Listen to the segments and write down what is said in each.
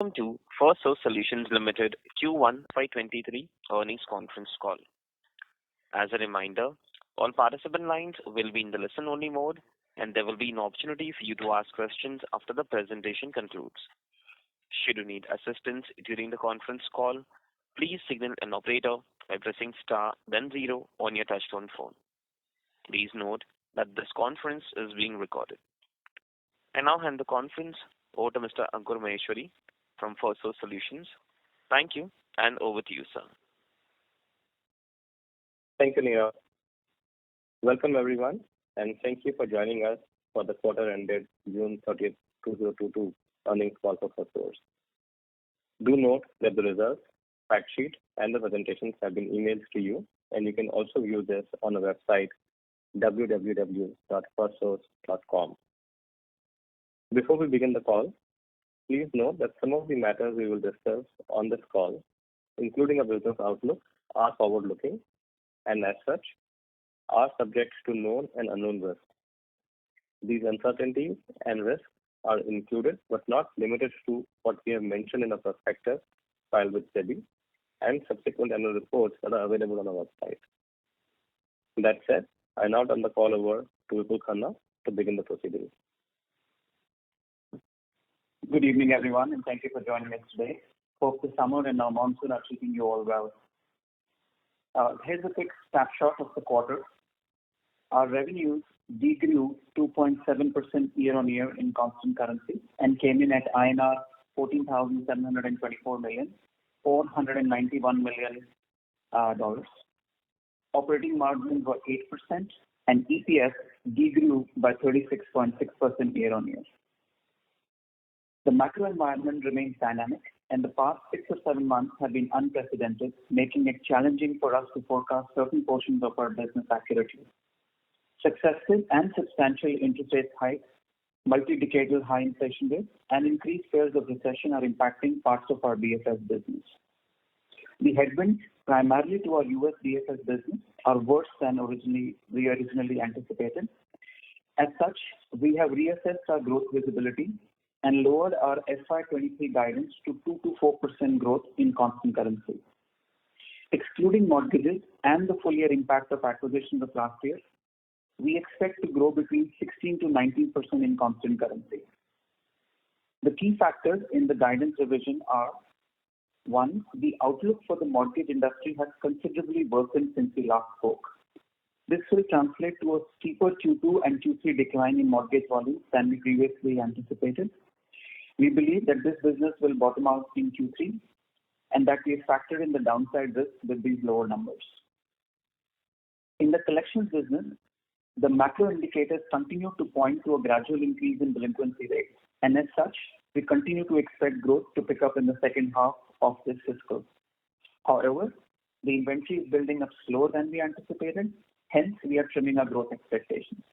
Welcome to Firstsource Solutions Limited Q1FY23 earnings conference call. As a reminder, all participant lines will be in the listen-only mode, and there will be an opportunity for you to ask questions after the presentation concludes. Should you need assistance during the conference call, please signal an operator by pressing star then 0 on your touchtone phone. Please note that this conference is being recorded. I now hand the conference over to Mr. Ankur Maheshwari from Firstsource Solutions. Thank you, and over to you, sir. Thank you, Neera. Welcome, everyone, and thank you for joining us for the quarter ended June 30th, 2022 earnings call for Firstsource. Do note that the results, fact sheet, and the presentations have been emailed to you, and you can also view this on our website www.firstsource.com. Before we begin the call, please note that some of the matters we will discuss on this call, including a business outlook, are forward-looking and as such are subject to known and unknown risks. These uncertainties and risks are included but not limited to what we have mentioned in the prospectus filed with SEBI and subsequent annual reports that are available on our website. That said, I now turn the call over to Vipul Khanna to begin the proceedings. Good evening, everyone, and thank you for joining us today. Hope the summer and our monsoon are keeping you all well. Here's a quick snapshot of the quarter. Our revenues degrew 2.7% year-on-year in constant currency and came in at INR 14,724 million, $491 million. Operating margins were 8% and EPS degrew by 36.6% year-on-year. The macro environment remains dynamic, and the past 6 or 7 months have been unprecedented, making it challenging for us to forecast certain portions of our business accurately. Successive and substantial interest rate hikes, multi-decadal high inflation rates, and increased fears of recession are impacting parts of our BFS business. The headwinds, primarily to our US BFS business, are worse than we originally anticipated. As such, we have reassessed our growth visibility and lowered our FY23 guidance to 2 to 4% growth in constant currency. Excluding mortgages and the full year impact of acquisitions of last year, we expect to grow between 16 to 19% in constant currency. The key factors in the guidance revision are: 1, the outlook for the mortgage industry has considerably worsened since we last spoke. This will translate to a steeper Q2 and Q3 decline in mortgage volumes than we previously anticipated. We believe that this business will bottom out in Q3 and that we have factored in the downside risk with these lower numbers. In the collections business, the macro indicators continue to point to a gradual increase in delinquency rates, and as such, we continue to expect growth to pick up in the second half of this fiscal. However, the inventory is building up slower than we anticipated, hence we are trimming our growth expectations.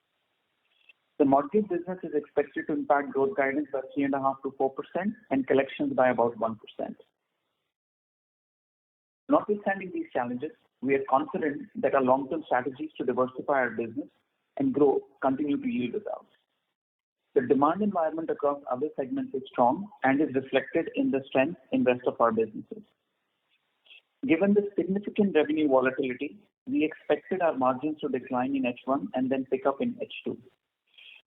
The mortgage business is expected to impact growth guidance by 3.5 to 4% and collections by about 1%. Notwithstanding these challenges, we are confident that our long-term strategies to diversify our business and grow continue to yield results. The demand environment across other segments is strong and is reflected in the strength in rest of our businesses. Given the significant revenue volatility, we expected our margins to decline in H1 and then pick up in H2.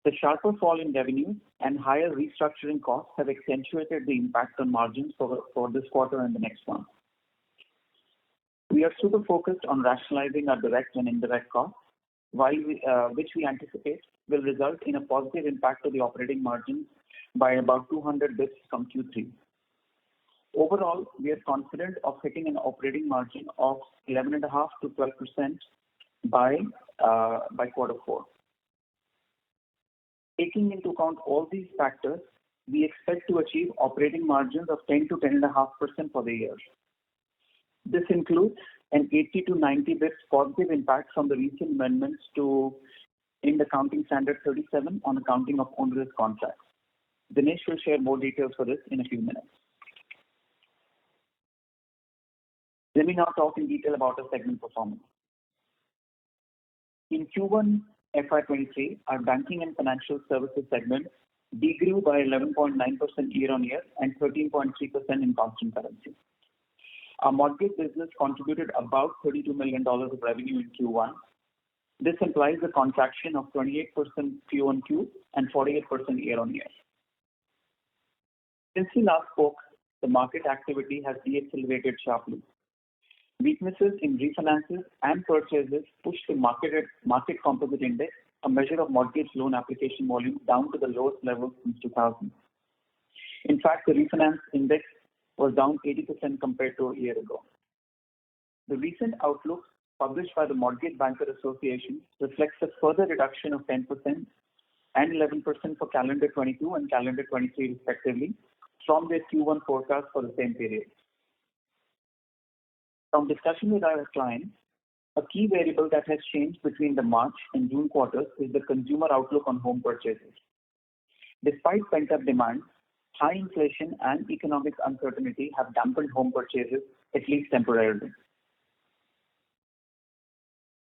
The sharper fall in revenue and higher restructuring costs have accentuated the impact on margins for this quarter and the next one. We are super focused on rationalizing our direct and indirect costs, which we anticipate will result in a positive impact to the operating margins by about 200 bps from Q3. Overall, we are confident of hitting an operating margin of 11.5 to 12% by quarter 4. Taking into account all these factors, we expect to achieve operating margins of 10 to 10.5% for the year. This includes an 80 to 90 bps positive impact from the recent amendments in the Accounting Standard 37 on accounting of onerous contracts. Dinesh will share more details for this in a few minutes. Let me now talk in detail about our segment performance. In Q1 FY23, our banking and financial services segment degrew by 11.9% year-on-year and 13.3% in constant currency. Our mortgage business contributed about $32 million of revenue in Q1. This implies a contraction of 28% Q-on-Q and 48% year-on-year. Since we last spoke, the market activity has decelerated sharply. Weaknesses in refinances and purchases pushed the market composite index, a measure of mortgage loan application volume, down to the lowest level since 2000. In fact, the refinance index was down 80% compared to a year ago. The recent outlook published by the Mortgage Banker Association reflects a further reduction of 10% and 11% for calendar 22 and calendar 23 respectively from their Q1 forecast for the same period. From discussion with our clients, a key variable that has changed between the March and June quarters is the consumer outlook on home purchases. Despite pent-up demand, high inflation and economic uncertainty have dampened home purchases, at least temporarily.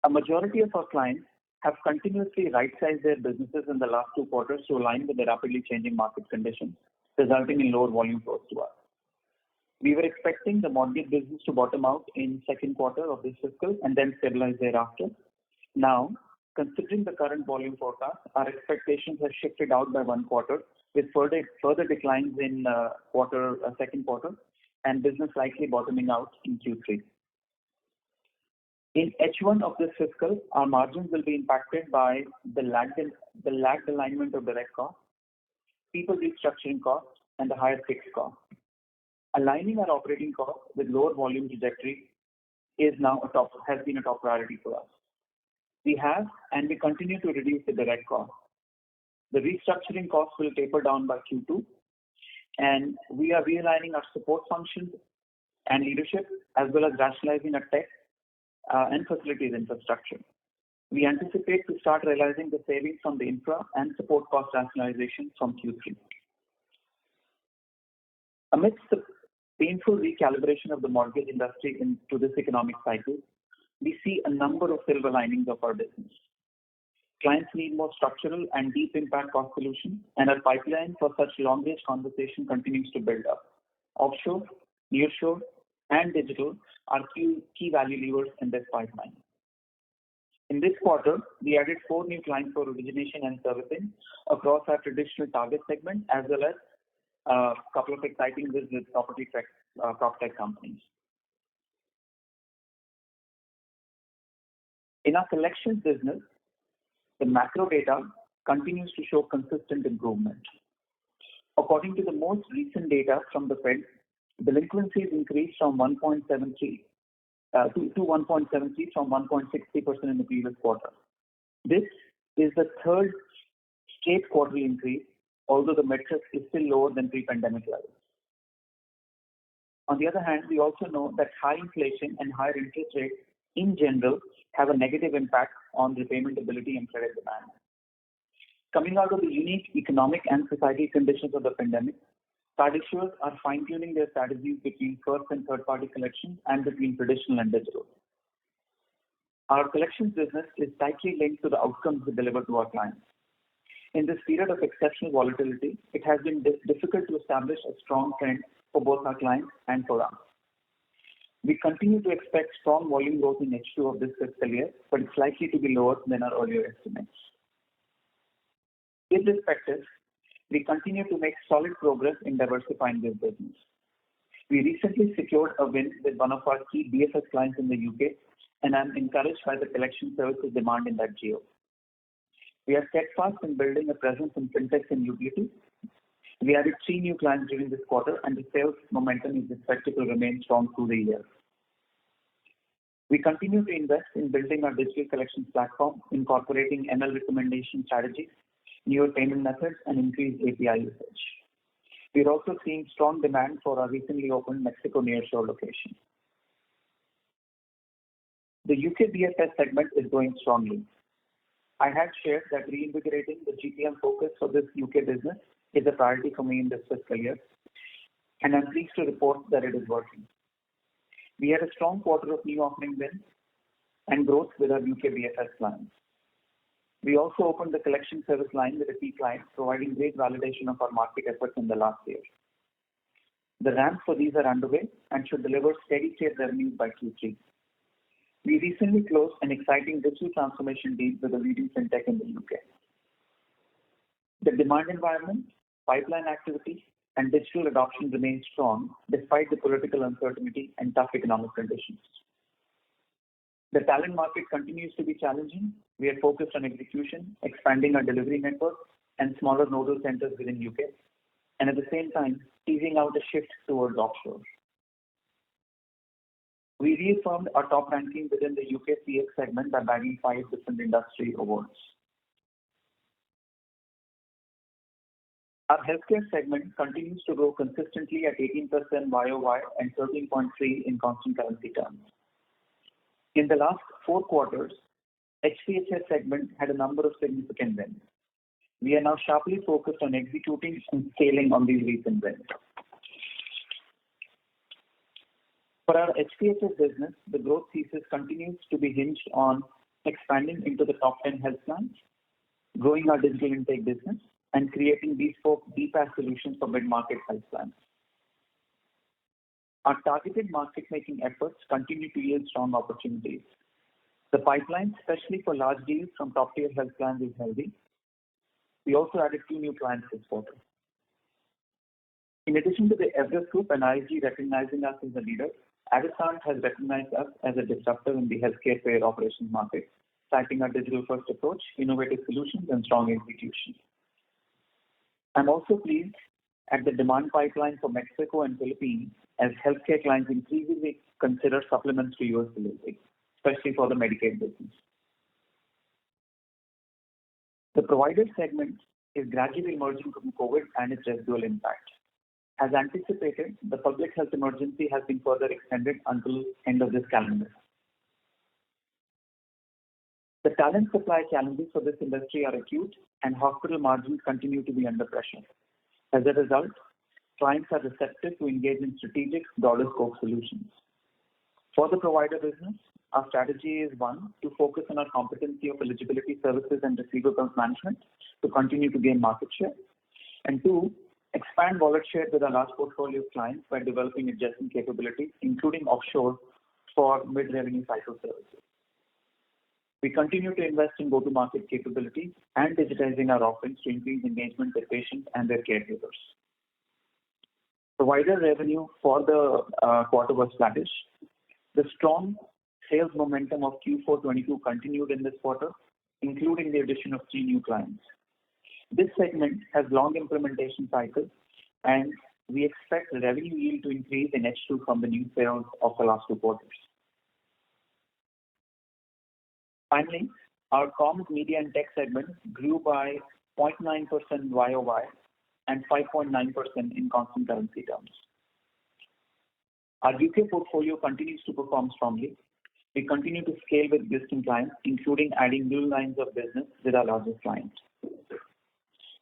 A majority of our clients have continuously right-sized their businesses in the last 2 quarters to align with the rapidly changing market conditions, resulting in lower volume flows to us. We were expecting the mortgage business to bottom out in second quarter of this fiscal and then stabilize thereafter. Now, considering the current volume forecast, our expectations have shifted out by 1 quarter with further declines in second quarter and business likely bottoming out in Q3. In H1 of this fiscal, our margins will be impacted by the lagged alignment of direct costs, people restructuring costs, and the higher fixed costs. Aligning our operating costs with lower volume trajectory has been a top priority for us. We have and we continue to reduce the direct costs. The restructuring costs will taper down by Q2, and we are realigning our support functions and leadership as well as rationalizing our tech and facilities infrastructure. We anticipate to start realizing the savings from the infra and support cost rationalization from Q3. Amidst the painful recalibration of the mortgage industry into this economic cycle, we see a number of silver linings of our business. Clients need more structural and deep impact cost solutions, and our pipeline for such long-range conversation continues to build up. Offshore, nearshore, and digital are key value levers in this pipeline. In this quarter, we added 4 new clients for origination and servicing across our traditional target segment, as well as a couple of exciting wins with prop tech companies. In our collections business, the macro data continues to show consistent improvement. According to the most recent data from the Fed, delinquencies increased from 1.73 to 1.73 from 1.60% in the previous quarter. This is the third straight quarterly increase, although the metric is still lower than pre-pandemic levels. On the other hand, we also know that high inflation and higher interest rates in general have a negative impact on repayment ability and credit demand. Coming out of the unique economic and society conditions of the pandemic, card issuers are fine-tuning their strategies between first and third-party collections and between traditional and digital. Our collections business is tightly linked to the outcomes we deliver to our clients. In this period of exceptional volatility, it has been difficult to establish a strong trend for both our clients and for us. We continue to expect strong volume growth in H2 of this fiscal year, but it's likely to be lower than our earlier estimates. In this perspective, we continue to make solid progress in diversifying this business. We recently secured a win with one of our key BFS clients in the UK, and I'm encouraged by the collection services demand in that geo. We are steadfast in building a presence in fintechs and utilities. We added 3 new clients during this quarter, and the sales momentum is expected to remain strong through the year. We continue to invest in building our digital collections platform, incorporating ML recommendation strategies, newer payment methods, and increased API usage. We are also seeing strong demand for our recently opened Mexico nearshore location. The UK BFS segment is growing strongly. I had shared that reinvigorating the GTM focus for this UK business is a priority for me in this fiscal year, and I'm pleased to report that it is working. We had a strong quarter of new offering wins and growth with our UK BFS clients. We also opened the collection service line with a key client, providing great validation of our market efforts in the last year. The ramps for these are underway and should deliver steady state revenues by Q3. We recently closed an exciting digital transformation deal with a leading fintech in the UK. The demand environment, pipeline activity, and digital adoption remain strong despite the political uncertainty and tough economic conditions. The talent market continues to be challenging. We are focused on execution, expanding our delivery network and smaller nodal centers within UK, and at the same time, teasing out a shift towards offshore. We reaffirmed our top ranking within the UK CX segment by bagging 5 different industry awards. Our healthcare segment continues to grow consistently at 18% YOY and 13.3% in constant currency terms. In the last 4 quarters, HPHS segment had a number of significant wins. We are now sharply focused on executing and scaling on these recent wins. For our HPHS business, the growth thesis continues to be hinged on expanding into the top 10 health plans, growing our digital intake business, and creating bespoke BPaaS solutions for mid-market health plans. Our targeted market-making efforts continue to yield strong opportunities. The pipeline, especially for large deals from top-tier health plans, is healthy. We also added 2 new clients this quarter. In addition to the Everest Group and ISG recognizing us as a leader, Avasant has recognized us as a disruptor in the healthcare payer operations market, citing our digital-first approach, innovative solutions, and strong execution. I'm also pleased at the demand pipeline for Mexico and Philippines as healthcare clients increasingly consider supplements to US delivery, especially for the Medicaid business. The provider segment is gradually emerging from COVID and its residual impact. As anticipated, the public health emergency has been further extended until end of this calendar. The talent supply challenges for this industry are acute and hospital margins continue to be under pressure. As a result, clients are receptive to engage in strategic broader scope solutions. For the provider business, our strategy is 1, to focus on our competency of eligibility services and receivables management to continue to gain market share, and 2, expand wallet share with our large portfolio of clients by developing adjacent capabilities, including offshore for mid-revenue cycle services. We continue to invest in go-to-market capabilities and digitizing our offerings to increase engagement with patients and their caregivers. Provider revenue for the quarter was flattish. The strong sales momentum of Q4/22 continued in this quarter, including the addition of 3 new clients. This segment has long implementation cycles, and we expect the revenue yield to increase in H2 from the new sales of the last 2 quarters. Finally, our comms, media, and tech segment grew by 0.9% YOY and 5.9% in constant currency terms. Our UK portfolio continues to perform strongly. We continue to scale with existing clients, including adding new lines of business with our largest client.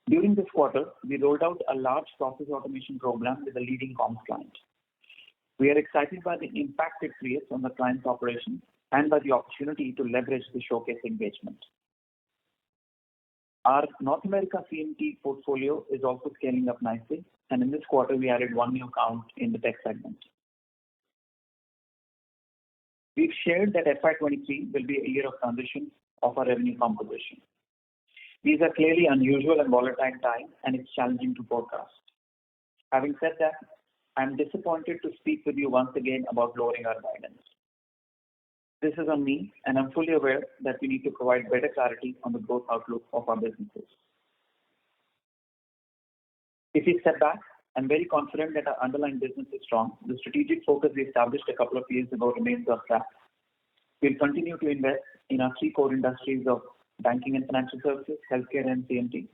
During this quarter, we rolled out a large process automation program with a leading comms client. We are excited by the impact it creates on the client's operations and by the opportunity to leverage the showcase engagement. Our North America CMT portfolio is also scaling up nicely, and in this quarter, we added 1 new account in the tech segment. We've shared that FY23 will be a year of transition of our revenue composition. These are clearly unusual and volatile times, and it's challenging to forecast. Having said that, I'm disappointed to speak with you once again about lowering our guidance. This is on me, and I'm fully aware that we need to provide better clarity on the growth outlook of our businesses. If we step back, I'm very confident that our underlying business is strong. The strategic focus we established a couple of years ago remains on track. We'll continue to invest in our 3 core industries of banking and financial services, healthcare, and CMT,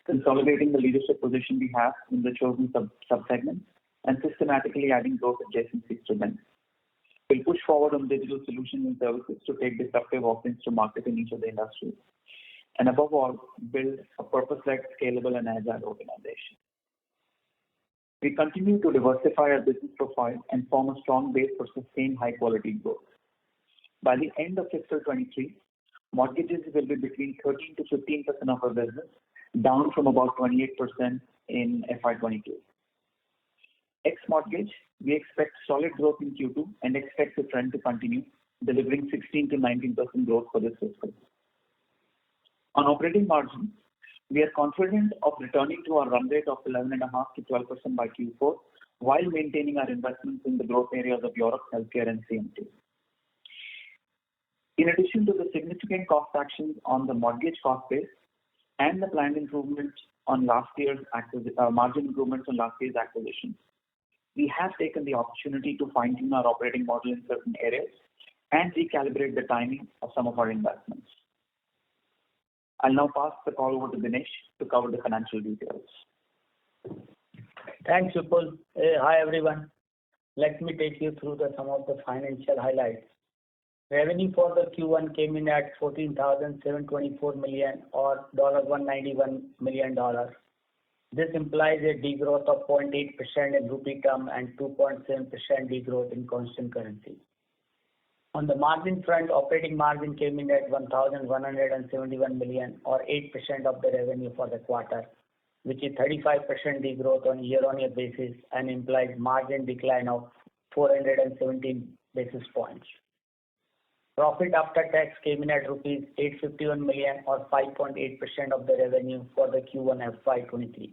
consolidating the leadership position we have in the chosen sub-segments, and systematically adding growth adjacencies to them. We'll push forward on digital solutions and services to take disruptive offerings to market in each of the industries. And above all, build a purpose-led, scalable, and agile organization. We continue to diversify our business profile and form a strong base for sustained high-quality growth. By the end of fiscal 23, Mortgages will be between 13 to 15% of our business, down from about 28% in FY22. Ex-mortgage, we expect solid growth in Q2 and expect the trend to continue, delivering 16 to 19% growth for this fiscal. On operating margin, we are confident of returning to our run rate of 11.5 to 12% by Q4, while maintaining our investments in the growth areas of Europe, healthcare, and CMT. In addition to the significant cost actions on the mortgage cost base and the planned improvements on last year's margin improvements on last year's acquisitions, we have taken the opportunity to fine-tune our operating model in certain areas and recalibrate the timing of some of our investments. I'll now pass the call over to Dinesh to cover the financial details. Thanks, Vipul. Hi, everyone. Let me take you through some of the financial highlights. Revenue for the Q1 came in at $14,724 million or $191 million. This implies a degrowth of 0.8% in rupee term and 2.7% degrowth in constant currency. On the margin front, operating margin came in at $1,171 million or 8% of the revenue for the quarter, which is 35% degrowth on year-on-year basis and implies margin decline of 417 basis points. Profit after tax came in at rupees 851 million or 5.8% of the revenue for the Q1FY23.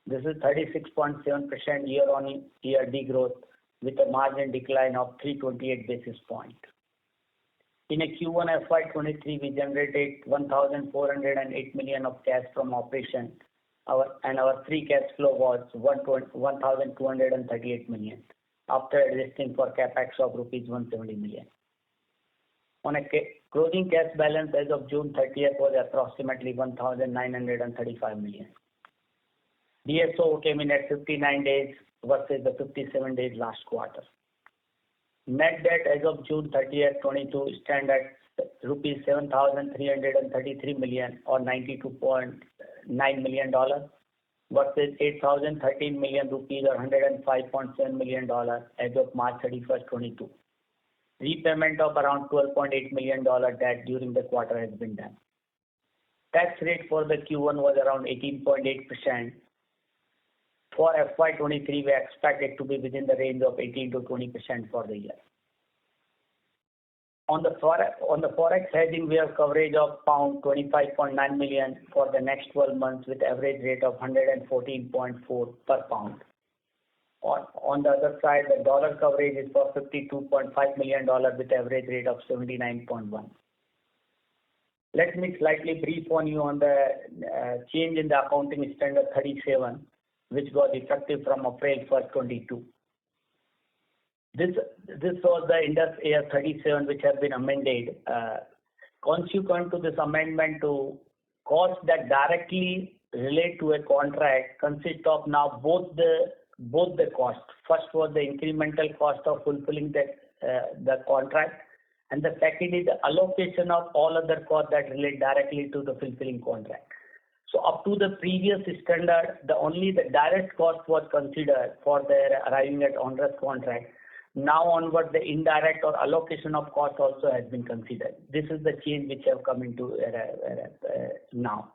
This is 36.7% year-on-year degrowth with a margin decline of 328 basis points. In a Q1FY23, we generated 1,408 million of cash from operation, and our free cash flow was 1,238 million after adjusting for capex of rupees 170 million. On a closing cash balance as of June 30th was approximately 1,935 million. DSO came in at 59 days versus the 57 days last quarter. Net debt as of June 30th, 22 stand at rupees 7,333 million or $92.9 million versus 8,013 million rupees or $105.7 million as of March 31st, 22. Repayment of around $12.8 million debt during the quarter has been done. Tax rate for the Q1 was around 18.8%. For FY23, we expect it to be within the range of 18 to 20% for the year. On the forex hedging, we have coverage of pound 25.9 million for the next 12 months with average rate of 114.4 per pound. On the other side, the dollar coverage is for $52.5 million with average rate of 79.1. Let me slightly brief on you on the change in the accounting standard 37, which got effective from April 1st, 22. This was the Ind AS 37, which has been amended. Consequent to this amendment, to costs that directly relate to a contract consist of now both the costs. First was the incremental cost of fulfilling the contract, and the second is the allocation of all other costs that relate directly to the fulfilling contract. So up to the previous standard, only the direct cost was considered for their arriving at onerous contract. Now onward, the indirect or allocation of cost also has been considered. This is the change which have come into now.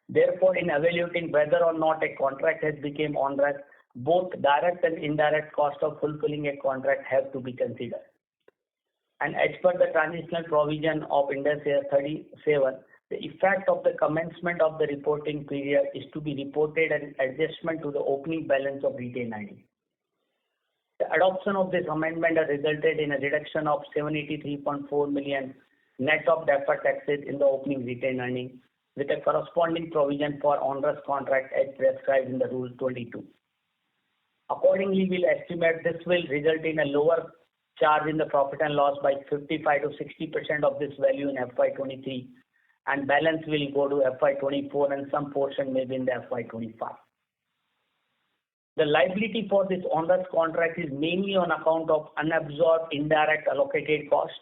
Therefore, in evaluating whether or not a contract has become onerous, both direct and indirect cost of fulfilling a contract have to be considered. And as per the transitional provision of Ind AS 37, the effect of the commencement of the reporting period is to be reported as adjustment to the opening balance of retained earnings. The adoption of this amendment has resulted in a reduction of 783.4 million net of deferred taxes in the opening retained earnings, with a corresponding provision for onerous contract as prescribed in the Rule 22. Accordingly, we'll estimate this will result in a lower charge in the profit and loss by 55 to 60% of this value in FY23, and balance will go to FY24 and some portion may be in the FY25. The liability for this onerous contract is mainly on account of unabsorbed indirect allocated cost,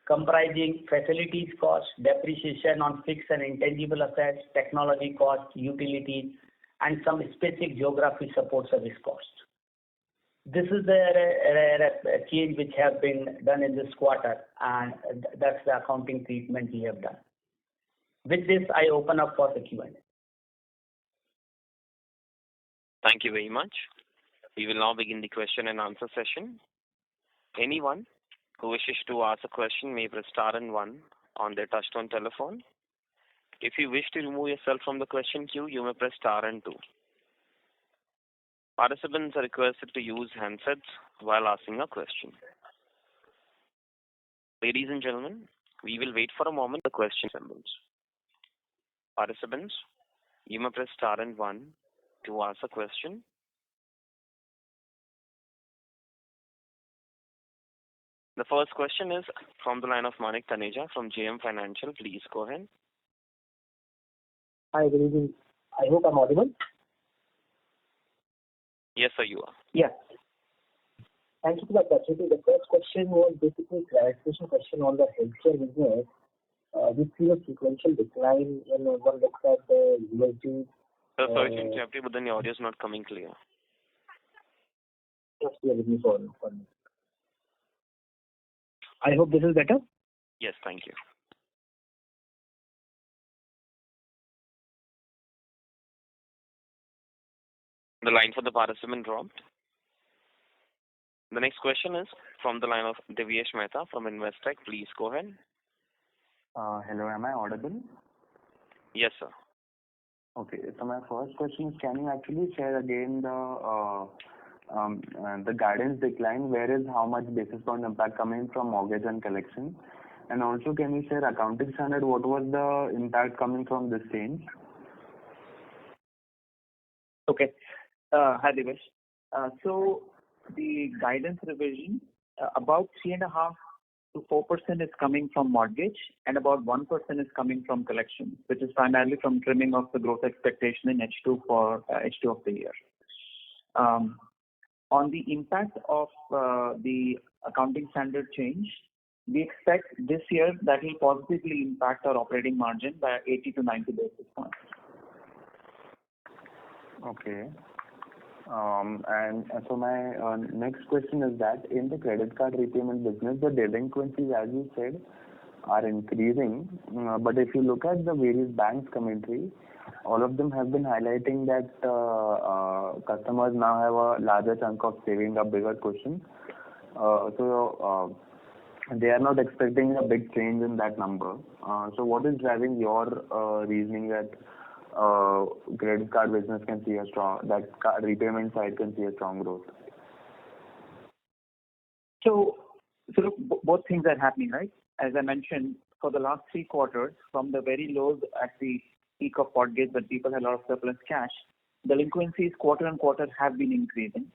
comprising facilities cost, depreciation on fixed and intangible assets, technology cost, utilities, and some specific geography support service costs. This is the change which have been done in this quarter, and that's the accounting treatment we have done. With this, I open up for the Q&A. Thank you very much. We will now begin the question and answer session. Anyone who wishes to ask a question may press star and one on their touchtone telephone. If you wish to remove yourself from the question queue, you may press star and two. Participants are requested to use handsets while asking a question. Ladies and gentlemen, we will wait for a moment the question assembles. Participants, you may press star and one to ask a question. The first question is from the line of Manik Taneja from JM Financial. Please go ahead. Hi, good evening. I hope I'm audible. Yes, sir, you are. Yes. Thank you for the opportunity. The first question was basically a clarification question on the healthcare business. We see a sequential decline when one looks at the USD. Sorry to interrupt you, but then your audio is not coming clear. Just bear with me for a minute. I hope this is better. Yes, thank you. The line for the participant dropped. The next question is from the line of Divyesh Mehta from Investec. Please go ahead. Hello, am I audible? Yes, sir. Okay, so my first question is, can you actually share again the guidance decline, where is how much basis point impact coming from mortgage and collection? And also, can you share accounting standard, what was the impact coming from this change? Okay. Hi, Divesh. So the guidance revision, about 3.5 to 4% is coming from mortgage, and about 1% is coming from collection, which is primarily from trimming of the growth expectation in H2 for H2 of the year. On the impact of the accounting standard change, we expect this year that will positively impact our operating margin by 80 to 90 basis points. Okay. And so my next question is that in the credit card repayment business, the delinquencies, as you said, are increasing. But if you look at the various banks' commentary, all of them have been highlighting that customers now have a larger chunk of saving, a bigger cushion. So they are not expecting a big change in that number. So what is driving your reasoning that credit card business can see a strong, that repayment side can see a strong growth? So look, both things are happening, right? As I mentioned, for the last 3 quarters, from the very lows at the peak of mortgage when people had a lot of surplus cash, delinquencies quarter on quarter have been increasing.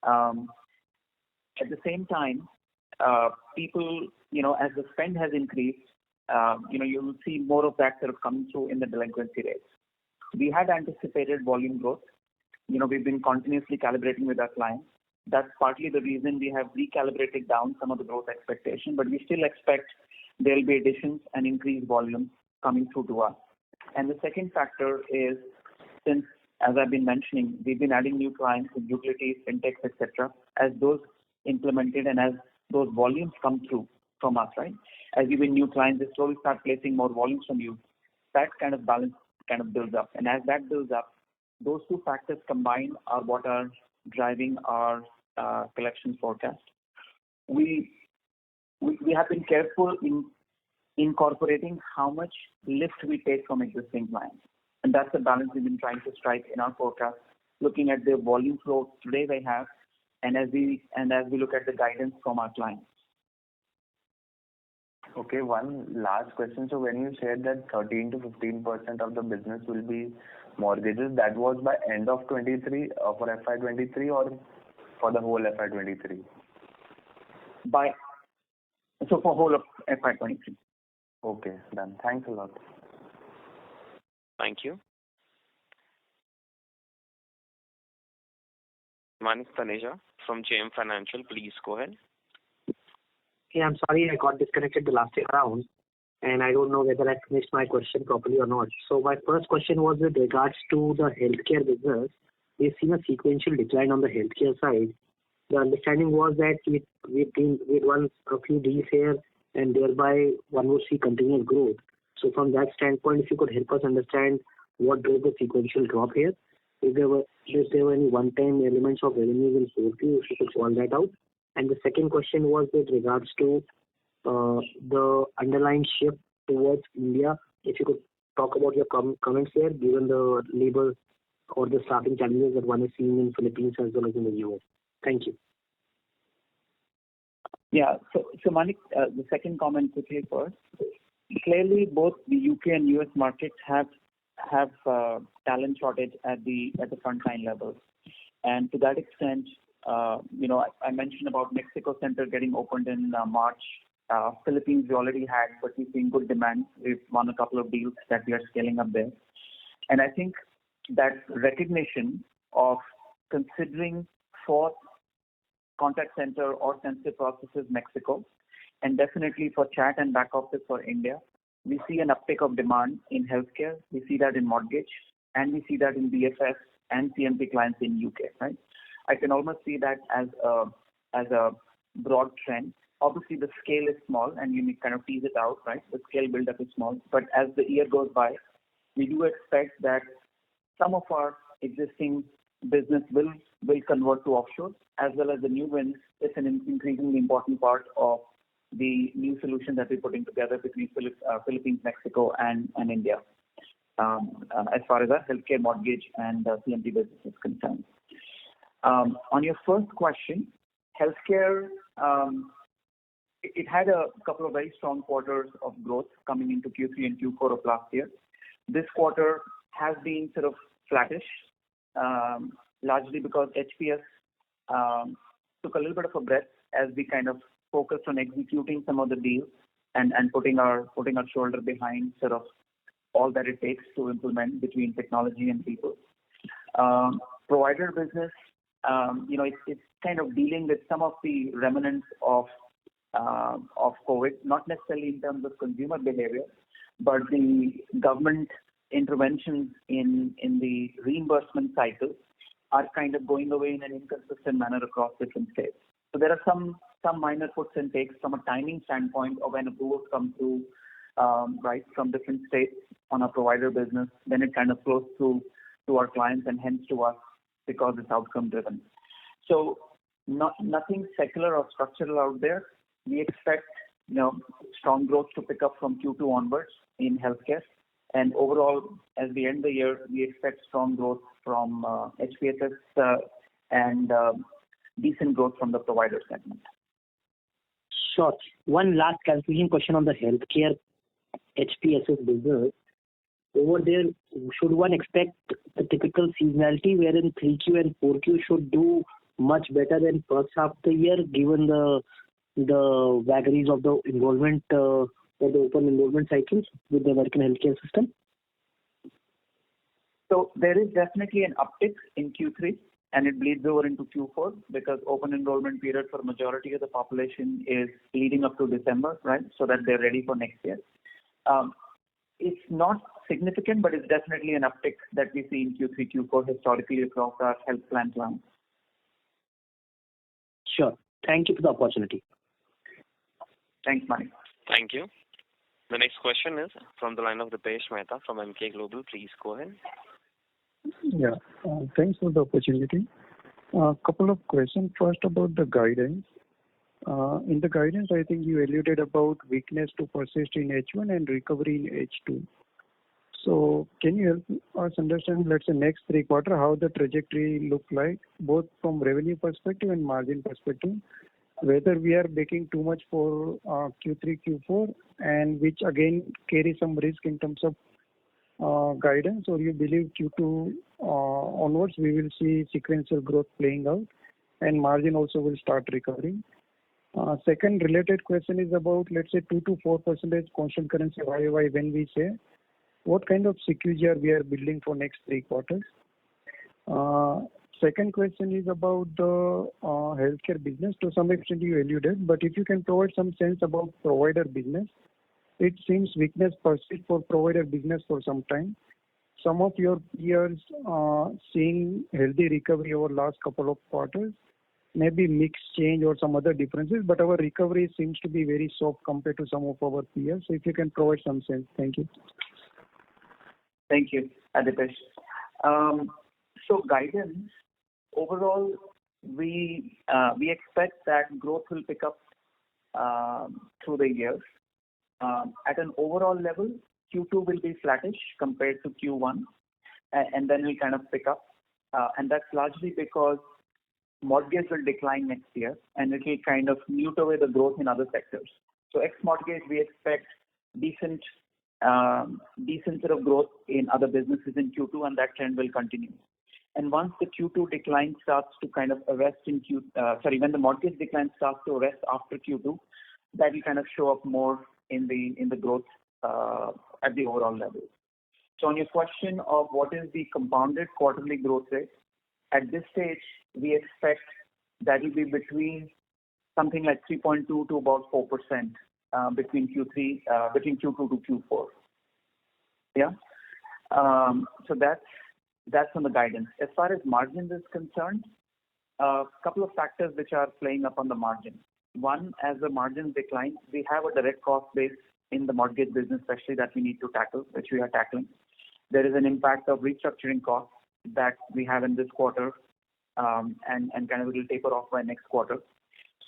At the same time, people, as the spend has increased, you will see more of that sort of coming through in the delinquency rates. We had anticipated volume growth. We've been continuously calibrating with our clients. That's partly the reason we have recalibrated down some of the growth expectation, but we still expect there will be additions and increased volume coming through to us. And the second factor is, since, as I've been mentioning, we've been adding new clients in utilities, fintechs, etc. As those implemented and as those volumes come through from us, right? As you win new clients, they slowly start placing more volumes from you. That kind of balance kind of builds up. And as that builds up, those two factors combined are what are driving our collection forecast. We have been careful in incorporating how much lift we take from existing clients. And that's the balance we've been trying to strike in our forecast, looking at the volume flow today they have, and as we look at the guidance from our clients. Okay, one last question. So when you said that 13 to 15% of the business will be mortgages, that was by end of 23 for FY23 or for the whole FY23? So for whole of FY23. Okay, done. Thanks a lot. Thank you. Manik Taneja from JM Financial, please go ahead. Yeah, I'm sorry I got disconnected the last round, and I don't know whether I finished my question properly or not. So my first question was with regards to the healthcare business. We've seen a sequential decline on the healthcare side. the understanding was that we'd won a few deals here, and thereby one would see continuous growth. So from that standpoint, if you could help us understand what drove the sequential drop here, if there were any one-time elements of revenues in 4Q, if you could call that out. And the second question was with regards to the underlying shift towards India. If you could talk about your comments here, given the labor or the staffing challenges that one is seeing in Philippines as well as in the US. Thank you. Yeah. So Manik, the second comment quickly first. Clearly, both the UK and US markets have talent shortage at the frontline level, and to that extent, I mentioned about Mexico Center getting opened in March. Philippines we already had, but we've seen good demand. We've won a couple of deals that we are scaling up there, and I think that recognition of considering for contact center or sensitive processes Mexico, and definitely for chat and back office for India, we see an uptick of demand in healthcare. We see that in mortgage, and we see that in BFS and CMT clients in UK. Right? I can almost see that as a broad trend. Obviously, the scale is small, and you need kind of tease it out. Right? The scale build-up is small, but as the year goes by, we do expect that some of our existing business will convert to offshore, as well as the new wins. It's an increasingly important part of the new solution that we're putting together between Philippines, Mexico, and India, as far as our healthcare, mortgage, and CMT business is concerned. On your first question, healthcare, it had a couple of very strong quarters of growth coming into Q3 and Q4 of last year. This quarter has been sort of flattish, largely because HPS took a little bit of a breath as we kind of focused on executing some of the deals and putting our shoulder behind sort of all that it takes to implement between technology and people. Provider business, it's kind of dealing with some of the remnants of COVID, not necessarily in terms of consumer behavior, but the government interventions in the reimbursement cycle are kind of going away in an inconsistent manner across different states. So there are some minor puts and takes from a timing standpoint of when approvals come through, right, from different states on a provider business. Then it kind of flows through to our clients and hence to us because it's outcome driven. So nothing secular or structural out there. We expect strong growth to pick up from Q2 onwards in healthcare. And overall, as we end the year, we expect strong growth from HPSS and decent growth from the provider segment. Sure. One last clarification question on the healthcare HPSS business. Over there, should one expect the typical seasonality wherein 3Q and 4Q should do much better than first half of the year, given the vagaries of the enrollment or the open enrollment cycles with the American healthcare system? So there is definitely an uptick in Q3, and it bleeds over into Q4 because open enrollment period for majority of the population is leading up to December, right? So that they're ready for next year. It's not significant, but it's definitely an uptick that we see in Q3, Q4 historically across our health plan plans. Sure. Thank you for the opportunity. Thanks, Manik. Thank you. The next question is from the line of Dipesh Mehta from MK Global. Please go ahead. Yeah. Thanks for the opportunity. A couple of questions. First, about the guidance. In the guidance, I think you alluded about weakness to persist in H1 and recovery in H2. So can you help us understand, let's say, next 3 quarters, how the trajectory look like, both from revenue perspective and margin perspective? Whether we are baking too much for Q3, Q4, and which again carry some risk in terms of guidance, or you believe Q2 onwards we will see sequential growth playing out and margin also will start recovering. Second related question is about, let's say, 2 to 4% constant currency YOY when we say, what kind of CQGR we are building for next 3 quarters? Second question is about the healthcare business. To some extent you alluded, but if you can provide some sense about provider business. It seems weakness persists for provider business for some time. Some of your peers are seeing healthy recovery over last couple of quarters. maybe mix change or some other differences, but our recovery seems to be very soft compared to some of our peers. So if you can provide some sense. Thank you. Thank you, Aditesh. So guidance, overall, we expect that growth will pick up through the years. At an overall level, Q2 will be flattish compared to Q1, and then we'll kind of pick up. And that's largely because mortgage will decline next year, and it will kind of mute away the growth in other sectors. So ex-mortgage, we expect decent sort of growth in other businesses in Q2, and that trend will continue. And once the Q2 decline starts to kind of arrest when the mortgage decline starts to arrest after Q2, that will kind of show up more in the growth at the overall level. So on your question of what is the compounded quarterly growth rate, at this stage, we expect that will be between something like 3.2 to about 4% between Q2 to Q4. Yeah. So that's on the guidance. As far as margins is concerned, a couple of factors which are playing up on the margin. One, as the margins decline, we have a direct cost base in the mortgage business, especially that we need to tackle, which we are tackling. There is an impact of restructuring costs that we have in this quarter, and kind of it will taper off by next quarter.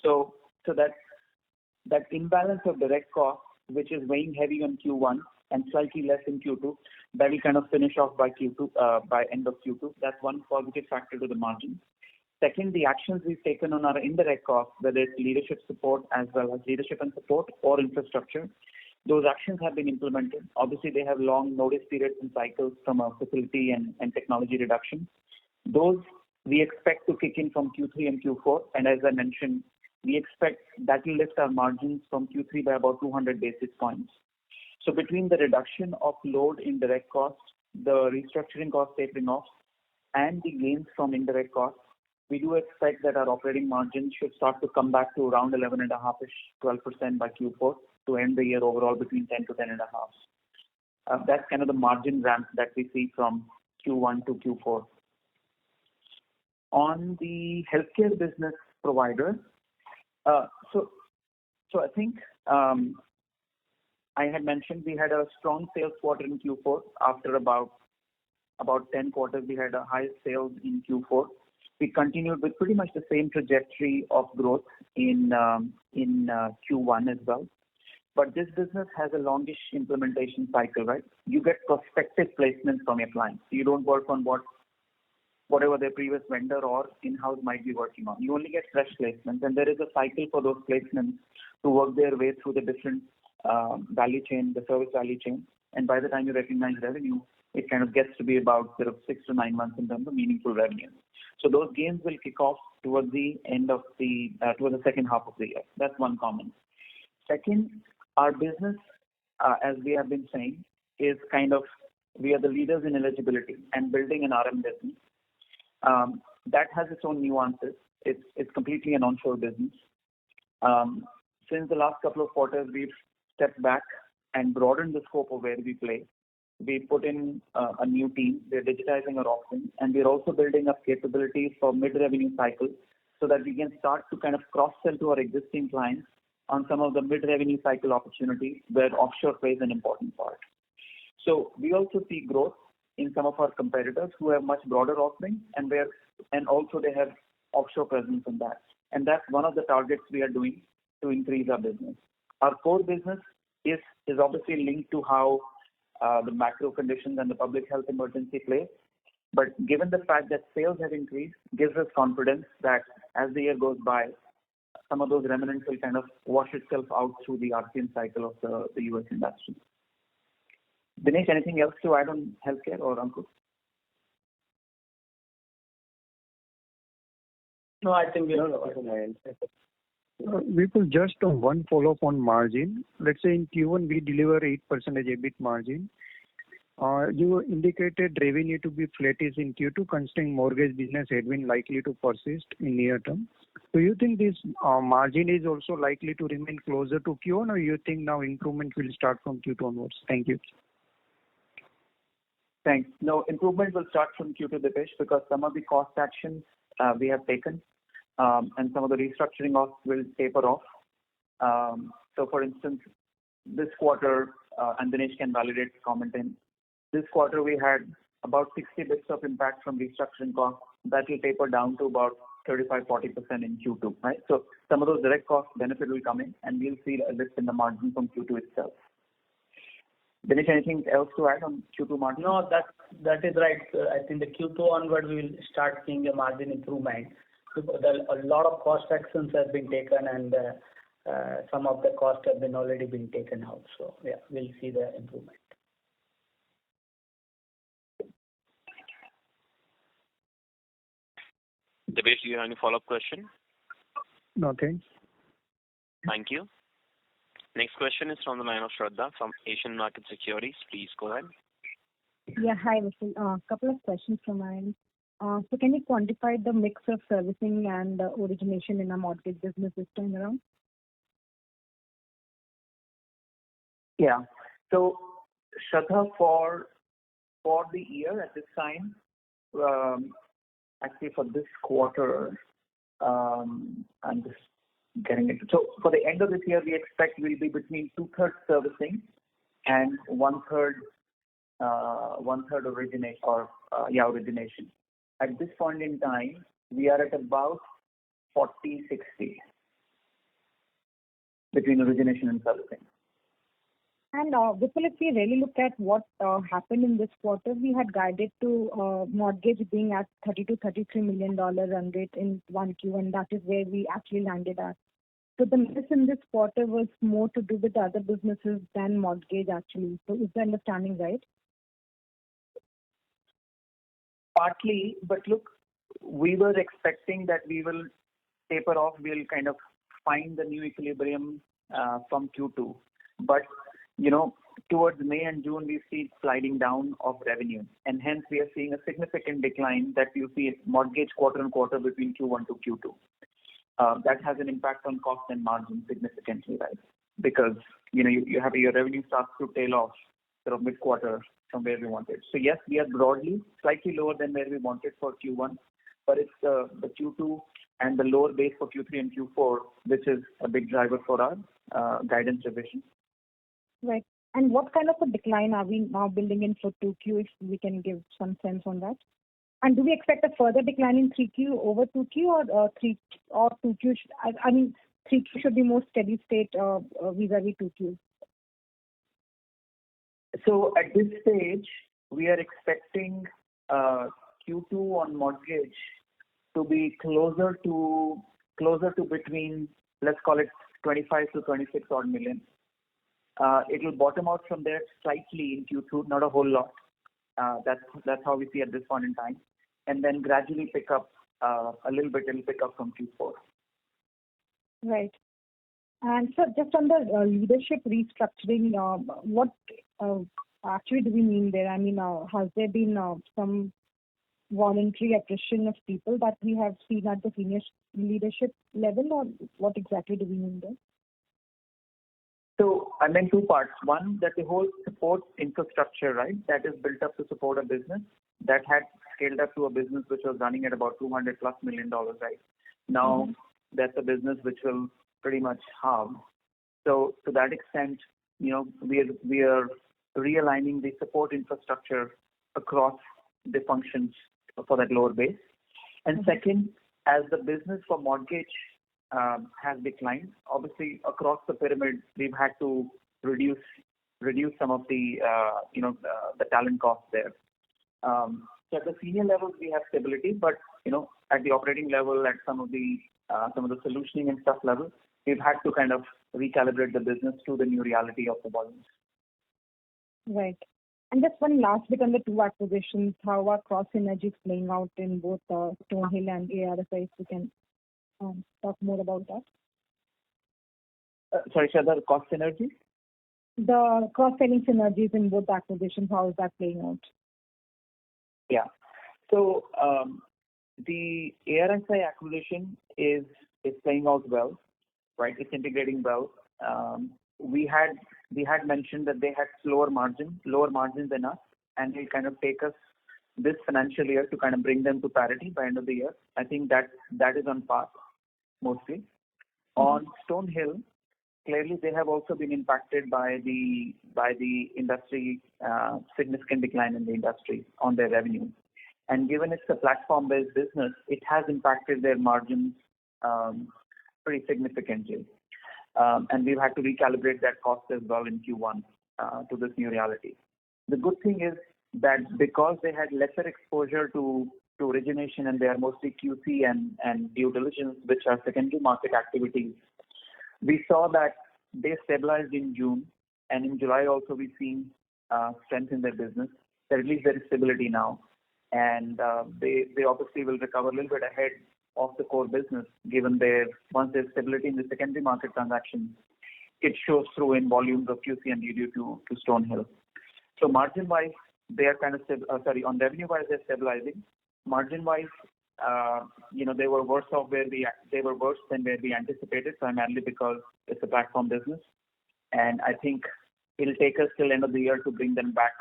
So that imbalance of direct costs, which is weighing heavy on Q1 and slightly less in Q2, that will kind of finish off by by end of Q2. That's one positive factor to the margin. Second, the actions we've taken on our indirect costs, whether it's leadership support as well as leadership and support or infrastructure, those actions have been implemented. Obviously, they have long notice periods and cycles from a facility and technology reduction. Those we expect to kick in from Q3 and Q4. And as I mentioned, we expect that will lift our margins from Q3 by about 200 basis points. So between the reduction of load in direct costs, the restructuring costs tapering off, and the gains from indirect costs, we do expect that our operating margin should start to come back to around 11.5-ish, 12% by Q4 to end the year overall between 10 to 10.5. That's kind of the margin ramp that we see from Q1 to Q4. On the healthcare business provider, so I think I had mentioned we had a strong sales quarter in Q4. After about 10 quarters, we had a high sales in Q4. We continued with pretty much the same trajectory of growth in Q1 as well. But this business has a longish implementation cycle, right? You get prospective placements from your clients. You don't work on whatever their previous vendor or in-house might be working on. You only get fresh placements, and there is a cycle for those placements to work their way through the different value chain, the service value chain. And by the time you recognize revenue, it kind of gets to be about sort of 6 to 9 months in terms of meaningful revenue. So those gains will kick off towards the end of towards the second half of the year. That's one comment. Second, our business, as we have been saying, is kind of, we are the leaders in eligibility and building an RM business. That has its own nuances. It's completely an onshore business. Since the last couple of quarters, we've stepped back and broadened the scope of where we play. We put in a new team. We're digitizing our offering, and we're also building up capabilities for mid-revenue cycle so that we can start to kind of cross-sell to our existing clients on some of the mid-revenue cycle opportunities where offshore plays an important part. So we also see growth in some of our competitors who have much broader offerings, and also they have offshore presence in that. And that's one of the targets we are doing to increase our business. Our core business is obviously linked to how the macro conditions and the public health emergency play. But given the fact that sales have increased, gives us confidence that as the year goes by, some of those remnants will kind of wash itself out through the RCM cycle of the US industry. Dinesh, anything else to add on healthcare or Ankur? No, I think we are. We will just on one follow-up on margin. Let's say in Q1 we deliver 8% EBIT margin. You indicated revenue to be flattish in Q2, considering mortgage business headwind likely to persist in near term. Do you think this margin is also likely to remain closer to Q1, or you think now improvement will start from Q2 onwards? Thank you. Thanks. No, improvement will start from Q2, Dipesh, because some of the cost actions we have taken, and some of the restructuring costs will taper off. So, for instance, this quarter, and Dinesh can validate the comment in. This quarter, we had about 60 bits of impact from restructuring costs. That will taper down to about 35-40% in Q2, right? So some of those direct cost benefit will come in, and we'll see a lift in the margin from Q2 itself. Dinesh, anything else to add on Q2 margin? No, that is right. I think the Q2 onward, we will start seeing a margin improvement. A lot of cost actions have been taken, and some of the costs have been already been taken out. So yeah, we'll see the improvement. Devesh, do you have any follow-up question? No, thanks. Thank you. Next question is from the line of Shraddha from Asian Market Securities. Please go ahead. Yeah, hi, Vishal. Couple of questions from my end. So can you quantify the mix of servicing and origination in a mortgage business this time around? Yeah. So, Shraddha, for the year at this time, actually for this quarter, I'm just getting it. So for the end of this year, we expect we'll be between 2/3 servicing and 1/3 origination origination. At this point in time, we are at about 40-60 between origination and servicing. And Vipul, if we really look at what happened in this quarter, we had guided to mortgage being at $32-33 million run rate in 1Q, and that is where we actually landed at. So the miss in this quarter was more to do with the other businesses than mortgage actually. So is the understanding right? Partly, but look, we were expecting that we will taper off. We'll kind of find the new equilibrium from Q2. But towards May and June, we see sliding down of revenue, and hence we are seeing a significant decline that you see mortgage quarter on quarter between Q1 to Q2. That has an impact on cost and margin significantly, right? Because you have your revenue starts to tail off sort of mid-quarter from where we wanted. So yes, we are broadly slightly lower than where we wanted for Q1, but it's the Q2 and the lower base for Q3 and Q4, which is a big driver for our guidance revision. Right. And what kind of a decline are we now building in for 2Q, if we can give some sense on that? And do we expect a further decline in 3Q over 2Q or 2Q? 3Q should be more steady state vis-a-vis 2Q. So at this stage, we are expecting Q2 on mortgage to be closer to between, let's call it 25 to 26 odd million. It will bottom out from there slightly in Q2, not a whole lot. That's how we see at this point in time, and then gradually pick up a little bit. It'll pick up from Q4. Right. And so, just on the leadership restructuring, what actually do we mean there? I mean, has there been some voluntary attrition of people that we have seen at the senior leadership level, or what exactly do we mean there? So I meant two parts. One, that the whole support infrastructure, right, that is built up to support a business that had scaled up to a business which was running at about $200+ million, right? Now that's a business which will pretty much halve. So to that extent, we are realigning the support infrastructure across the functions for that lower base. And second, as the business for mortgage has declined, obviously across the pyramid, we've had to reduce some of the the talent costs there. So at the senior levels, we have stability, but at the operating level, at some of the solutioning and stuff level, we've had to kind of recalibrate the business to the new reality of the volumes. Right. And just one last bit on the two acquisitions, how are cross synergies playing out in both Stonehill and ARSI? If you can talk more about that. Sorry, Shraddha, the cost synergies? The cross-selling synergies in both acquisitions, how is that playing out? Yeah. So the ARSI acquisition is playing out well, right? It's integrating well. We had mentioned that they had lower margins than us, and they kind of take us this financial year to kind of bring them to parity by end of the year. I think that is on path. mostly. On Stonehill, clearly they have also been impacted by the industry, significant decline in the industry on their revenue. And given it's a platform-based business, it has impacted their margins pretty significantly. And we've had to recalibrate that cost as well in Q1 to this new reality. The good thing is that because they had lesser exposure to origination and they are mostly QC and due diligence, which are secondary market activities, we saw that they stabilized in June, and in July also we've seen strength in their business. So at least there is stability now, and they obviously will recover a little bit ahead of the core business, given once there's stability in the secondary market transactions, it shows through in volumes of QC and due to Stonehill. So margin-wise, they are kind of on revenue-wise they're stabilizing. Margin-wise, they were worse than where we anticipated, primarily because it's a platform business, and I think it'll take us till end of the year to bring them back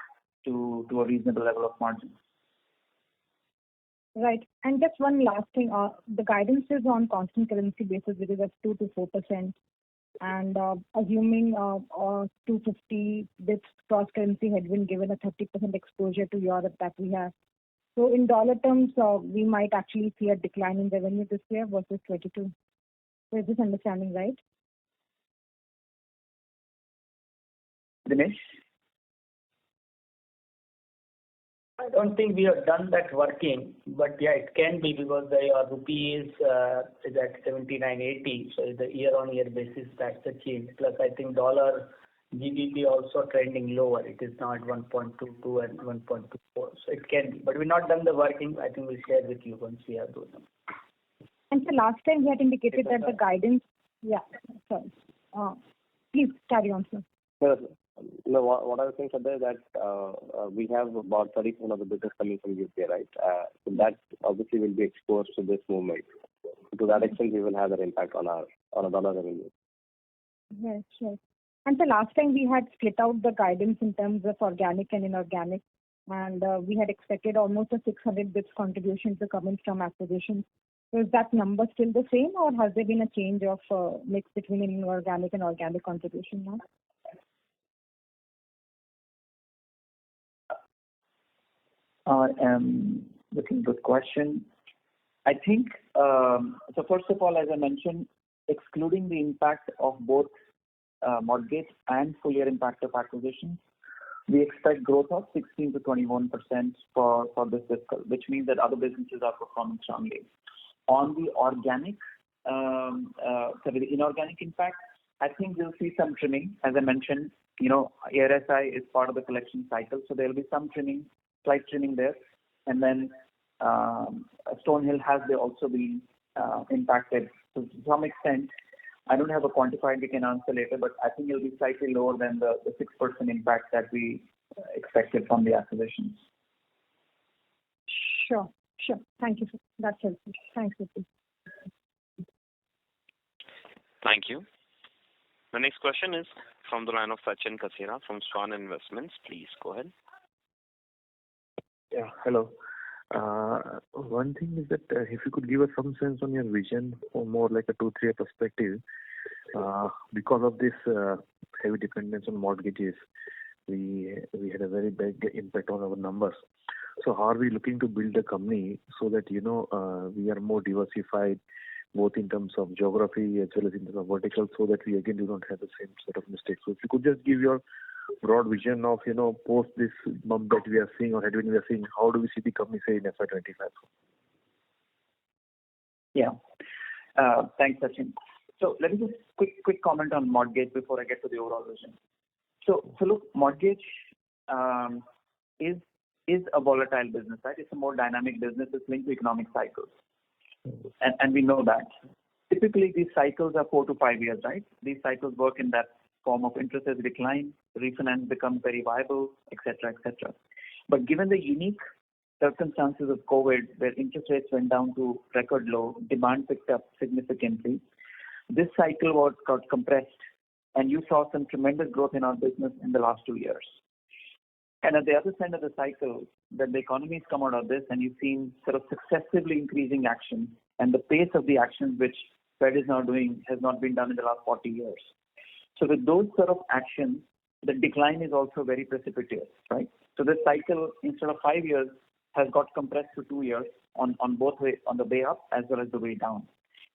to a reasonable level of margin. Right. And just one last thing, the guidance is on constant currency basis, which is at 2 to 4%, and assuming 250 bits cross currency headwind, given a 30% exposure to Europe that we have. So in dollar terms, we might actually see a decline in revenue this year versus 22. So is this understanding right? Dinesh? I don't think we have done that working, but yeah, it can be because the rupee is at 79.80, so the year-on-year basis that's the change. Plus, I think dollar GBP also trending lower. It is now at 1.22 and 1.24, so it can be. But we've not done the working. I think we'll share with you once we have those numbers. And so last time we had indicated that the guidance. Yeah, sorry. Please carry on, sir. No, what I was saying, Shraddha, is that we have about 30% of the business coming from UK, right? So that obviously will be exposed to this movement. To that extent, we will have an impact on a dollar revenue. Yes, yes. And so last time we had split out the guidance in terms of organic and inorganic, and we had expected almost a 600 bits contribution to come in from acquisitions. So is that number still the same, or has there been a change of mix between inorganic and organic contribution now? Looking good question. I think, so first of all, as I mentioned, excluding the impact of both mortgage and full year impact of acquisitions, we expect growth of 16 to 21% for this fiscal, which means that other businesses are performing strongly. On the the inorganic impact, I think we'll see some trimming. As I mentioned, ARSI is part of the collection cycle, so there will be some trimming, slight trimming there. And then Stonehill has also been impacted to some extent. I don't have a quantified, we can answer later, but I think it'll be slightly lower than the 6% impact that we expected from the acquisitions. Sure. Thank you, sir. That's helpful. Thanks, Vipul. Thank you. The next question is from the line of Sachin Kasera from Swan Investments. Please go ahead. Yeah, hello. One thing is that if you could give us some sense on your vision or more like a 2-3 year perspective, because of this heavy dependence on mortgages, we had a very big impact on our numbers. So how are we looking to build a company so that we are more diversified, both in terms of geography as well as in terms of verticals, so that we again do not have the same sort of mistakes? So if you could just give your broad vision of post this bump that we are seeing or headwind we are seeing, how do we see the company say in FY25? Yeah. Thanks, Sachin. So let me just quick comment on mortgage before I get to the overall vision. So look, mortgage is a volatile business, right? It's a more dynamic business. It's linked to economic cycles, and we know that. Typically, these cycles are 4 to 5 years, right? These cycles work in that form of interest rates decline, refinance becomes very viable, etc., etc. But given the unique circumstances of COVID, where interest rates went down to record low, demand picked up significantly, this cycle got compressed, and you saw some tremendous growth in our business in the last 2 years. And at the other side of the cycle, then the economy's come out of this, and you've seen sort of successively increasing action, and the pace of the actions which Fed has not been done in the last 40 years. So with those sort of actions, the decline is also very precipitous, right? So this cycle, instead of 5 years, has got compressed to 2 years on both way, on the way up as well as the way down,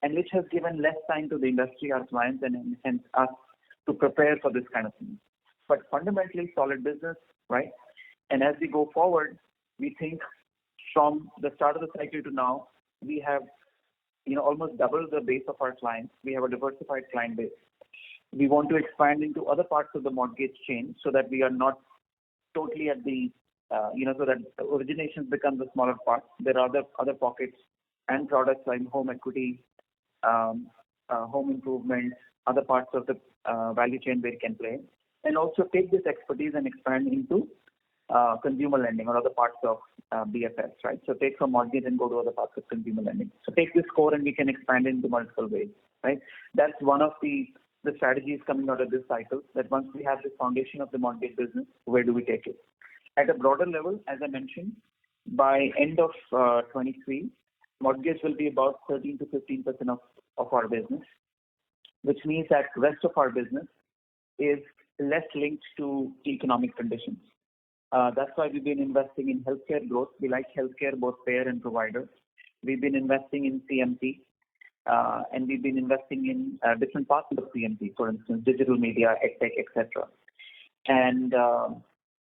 and which has given less time to the industry, our clients, and hence us to prepare for this kind of thing. But fundamentally solid business, right? And as we go forward, we think from the start of the cycle to now, we have almost doubled the base of our clients. We have a diversified client base. We want to expand into other parts of the mortgage chain so that we are not totally at the so that originations become the smaller part. There are other pockets and products like home equity, home improvement, other parts of the value chain where it can play, and also take this expertise and expand into consumer lending or other parts of BFS, right? So take from mortgage and go to other parts of consumer lending. So take this core and we can expand into multiple ways, right? That's one of the strategies coming out of this cycle, that once we have the foundation of the mortgage business, where do we take it? At a broader level, as I mentioned, by end of 23, mortgage will be about 13 to 15% of our business, which means that rest of our business is less linked to economic conditions. That's why we've been investing in healthcare growth. We like healthcare, both payer and provider. We've been investing in CMT, and we've been investing in different parts of CMT, for instance, digital media, edtech, etc. And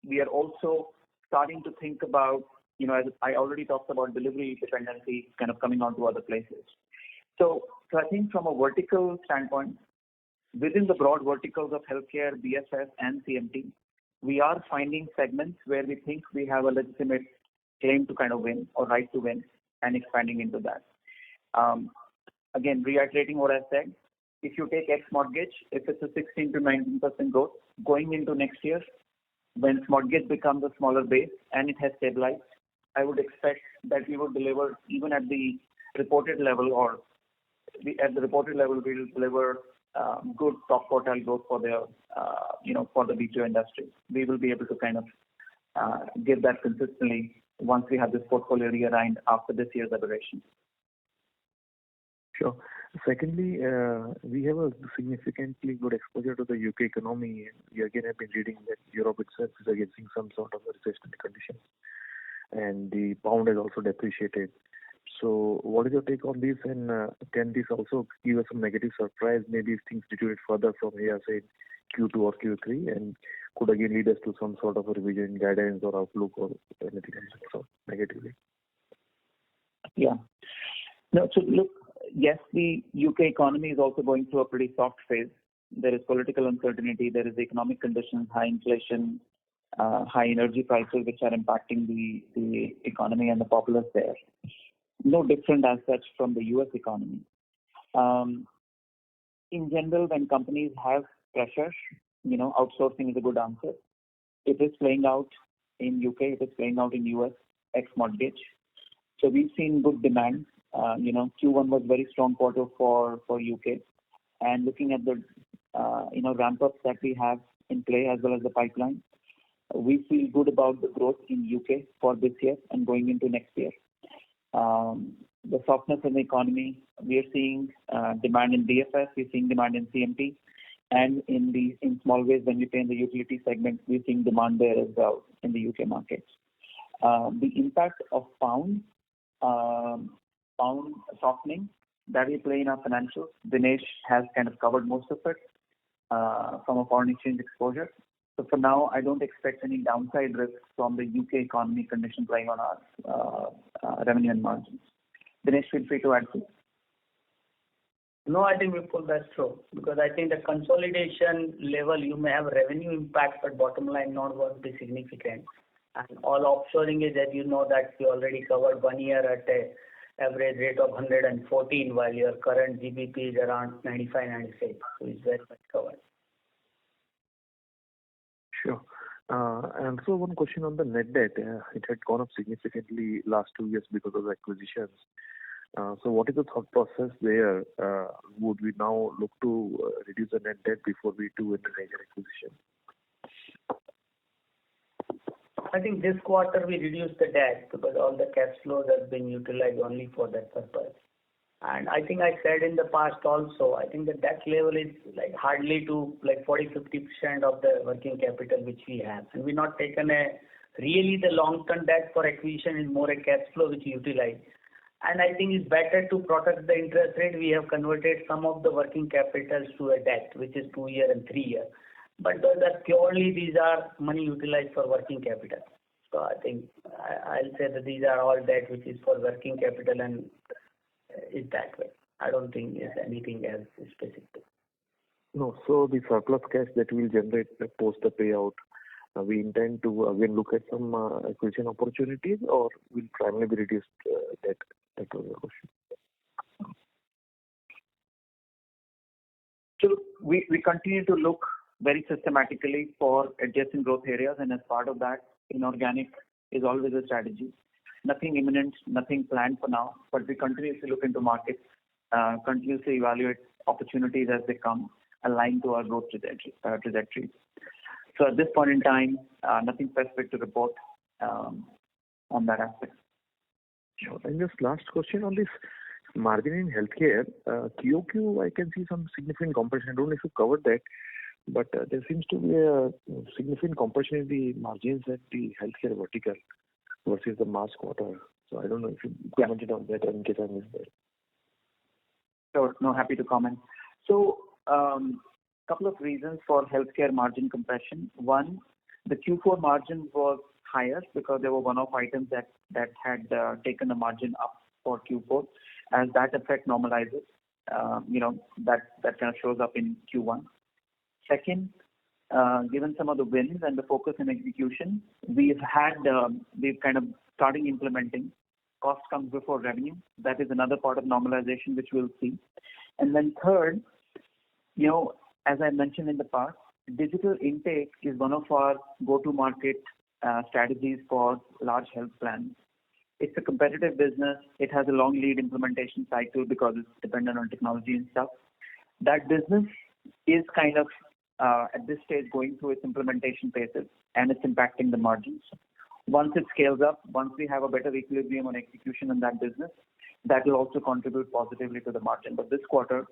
we are also starting to think about, as I already talked about, delivery dependency kind of coming onto other places. So I think from a vertical standpoint, within the broad verticals of healthcare, BFS, and CMT, we are finding segments where we think we have a legitimate claim to kind of win or right to win and expanding into that. Again, reiterating what I said, if you take X mortgage, if it's a 16 to 19% growth going into next year, when mortgage becomes a smaller base and it has stabilized, I would expect that we would deliver even at the reported level, or at the reported level, we will deliver good top quartile growth for the for the BPO industry. We will be able to kind of give that consistently once we have this portfolio realigned after this year's aberration. Sure. Secondly, we have a significantly good exposure to the UK economy, and we again have been reading that Europe itself is facing some sort of a recessionary conditions, and the pound has also depreciated. So what is your take on this, and can this also give us some negative surprise, maybe if things deteriorate further from here, say Q2 or Q3, and could again lead us to some sort of a revision guidance or outlook or anything else negatively? Yeah. No, so look, yes, the UK economy is also going through a pretty soft phase. There is political uncertainty, there is economic conditions, high inflation, high energy prices, which are impacting the economy and the populace there. No different as such from the US economy. In general, when companies have pressure, outsourcing is a good answer. It is playing out in UK, it is playing out in US, ex-mortgage. So we've seen good demand. Q1 was very strong quarter for UK, and looking at the ramp-ups that we have in play as well as the pipeline, we feel good about the growth in UK for this year and going into next year. The softness in the economy, we are seeing demand in BFS, we're seeing demand in CMT, and in small ways when we play in the utility segment, we're seeing demand there as well in the UK markets. The impact of pound softening that we play in our financials, Dinesh has kind of covered most of it from a foreign exchange exposure. So for now, I don't expect any downside risks from the UK economy condition playing on our revenue and margins. Dinesh, feel free to add to. No, I think we pull that through, because I think the consolidation level, you may have revenue impact, but bottom line not going to be significant. And all offshoring is, as you know, that we already covered 1 year at a average rate of 114, while your current GBP is around 95, 96. So it's very much covered. Sure. And so one question on the net debt. It had gone up significantly last 2 years because of acquisitions. So what is the thought process there? Would we now look to reduce the net debt before we do any major acquisition? I think this quarter we reduced the debt because all the cash flows have been utilized only for that purpose. And I think I said in the past also, I think the debt level is like hardly to like 40-50% of the working capital which we have. And we've not taken really the long-term debt for acquisition is more a cash flow which we utilize. And I think it's better to protect the interest rate. We have converted some of the working capitals to a debt, which is 2 year and 3 year. But that purely these are money utilized for working capital. So I think I'll say that these are all debt which is for working capital and is that way. I don't think there's anything else specific. No, so the surplus cash that will generate post the payout, we intend to again look at some acquisition opportunities, or will primarily be reduced debt? That was the question. So we continue to look very systematically for adjacent growth areas, and as part of that, inorganic is always a strategy. Nothing imminent, nothing planned for now, but we continuously look into markets, continuously evaluate opportunities as they come, aligned to our growth trajectory. So at this point in time, nothing specific to report on that aspect. Sure. And just last question on this margin in healthcare, QOQ, I can see some significant compression. I don't know if you covered that, but there seems to be a significant compression in the margins at the healthcare vertical versus the March quarter. So I don't know if you commented on that in case I missed that. Sure. No, happy to comment. So, couple of reasons for healthcare margin compression. One, the Q4 margin was higher because there were one-off items that had taken the margin up for Q4. As that effect normalizes, that kind of shows up in Q1. Second, given some of the wins and the focus in execution, we've kind of starting implementing. Cost comes before revenue. That is another part of normalization which we'll see. And then third, as I mentioned in the past, digital intake is one of our go-to-market strategies for large health plans. It's a competitive business. It has a long lead implementation cycle because it's dependent on technology and stuff. That business is kind of at this stage going through its implementation phases, and it's impacting the margins. Once it scales up, once we have a better equilibrium on execution in that business, that will also contribute positively to the margin. But this quarter,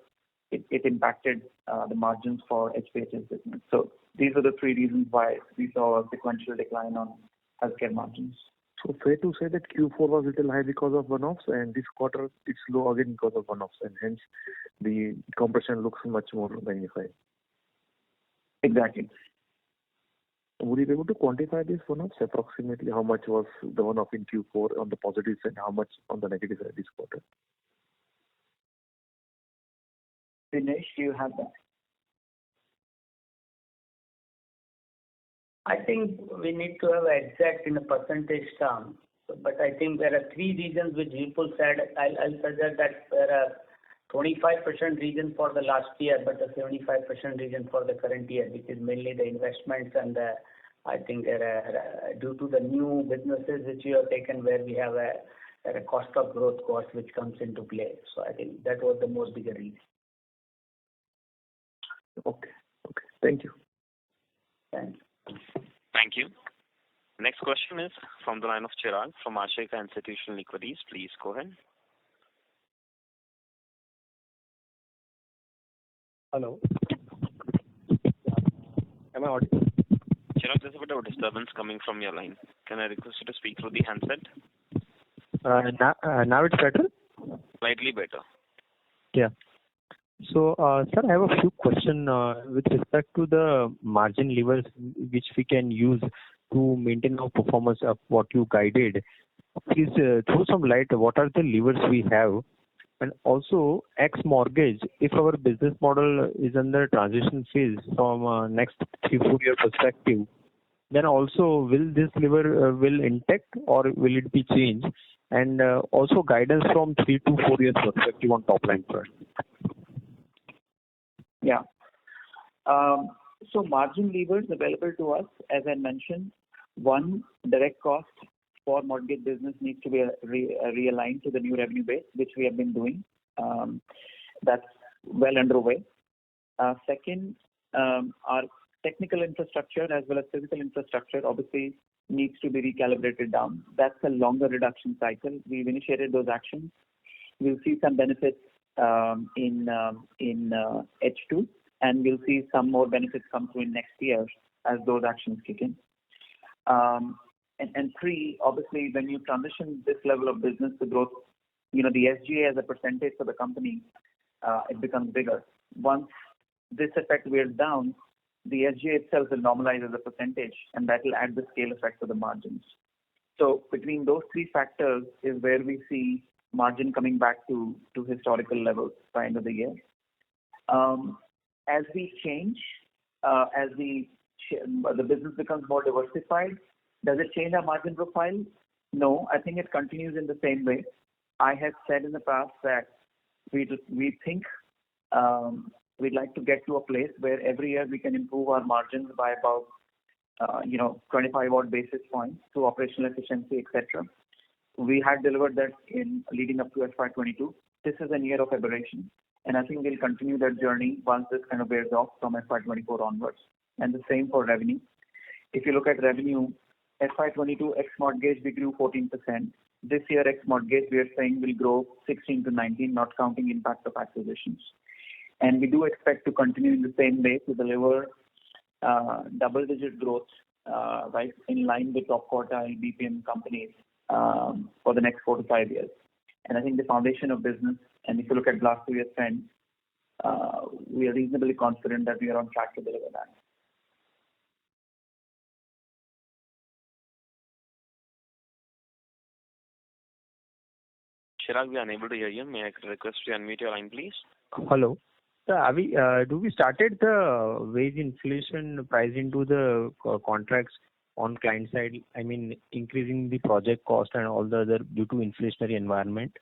it impacted the margins for HPH's business. So these are the three reasons why we saw a sequential decline on healthcare margins. So fair to say that Q4 was a little high because of one-offs, and this quarter it's low again because of one-offs, and hence the compression looks much more magnified. Exactly. Would you be able to quantify this one-offs? Approximately how much was the one-off in Q4 on the positive side, how much on the negative side this quarter? Dinesh, do you have that? I think we need to have exact in a percentage term. But I think there are three reasons which Vipul said. I'll suggest that there are 25% reason for the last year, but the 75% reason for the current year, which is mainly the investments and I think there are due to the new businesses which we have taken where we have a cost of growth cost which comes into play. So I think that was the most bigger reason. Okay. Thank you. Thanks. Thank you. Next question is from the line of Chirag from Ashika Institutional Equities. Please go ahead. Hello. Am I audible? Chirag, there's a bit of a disturbance coming from your line. Can I request you to speak through the handset? Now it's better? Slightly better. Yeah. So, sir, I have a few questions with respect to the margin levers which we can use to maintain our performance of what you guided. Please throw some light. What are the levers we have? And also, ex-mortgage, if our business model is under transition phase from next 3-4 year perspective, then also will this lever will intact or will it be changed? And also guidance from 3 to 4 years perspective on top line front. Yeah. So margin levers available to us, as I mentioned, one, direct cost for mortgage business needs to be realigned to the new revenue base, which we have been doing. That's well underway. Second, our technical infrastructure as well as physical infrastructure obviously needs to be recalibrated down. That's a longer reduction cycle. We've initiated those actions. We'll see some benefits in H2, and we'll see some more benefits come through in next year as those actions kick in. And three, obviously, when you transition this level of business to growth, the SGA as a percentage for the company, it becomes bigger. Once this effect wears down, the SGA itself will normalize as a percentage, and that will add the scale effect to the margins. So between those three factors is where we see margin coming back to historical levels by end of the year. As we change, as the business becomes more diversified, does it change our margin profile? No, I think it continues in the same way. I have said in the past that we think we'd like to get to a place where every year we can improve our margins by about 25 odd basis points through operational efficiency, etc. We had delivered that in leading up to FY22. This is a year of aberration, and I think we'll continue that journey once this kind of wears off from FY24 onwards. And the same for revenue. If you look at revenue, FY22 ex mortgage we grew 14%. This year ex mortgage we are saying will grow 16 to 19, not counting impact of acquisitions. And we do expect to continue in the same way to deliver double-digit growth, right, in line with top quartile BPM companies for the next 4 to 5 years. And I think the foundation of business, and if you look at last 2 years' trend, we are reasonably confident that we are on track to deliver that. Chirag, we are unable to hear you. May I request you unmute your line, please? Hello. Sir, do we started the wage inflation price into the contracts on client side? I mean, increasing the project cost and all the other due to inflationary environment?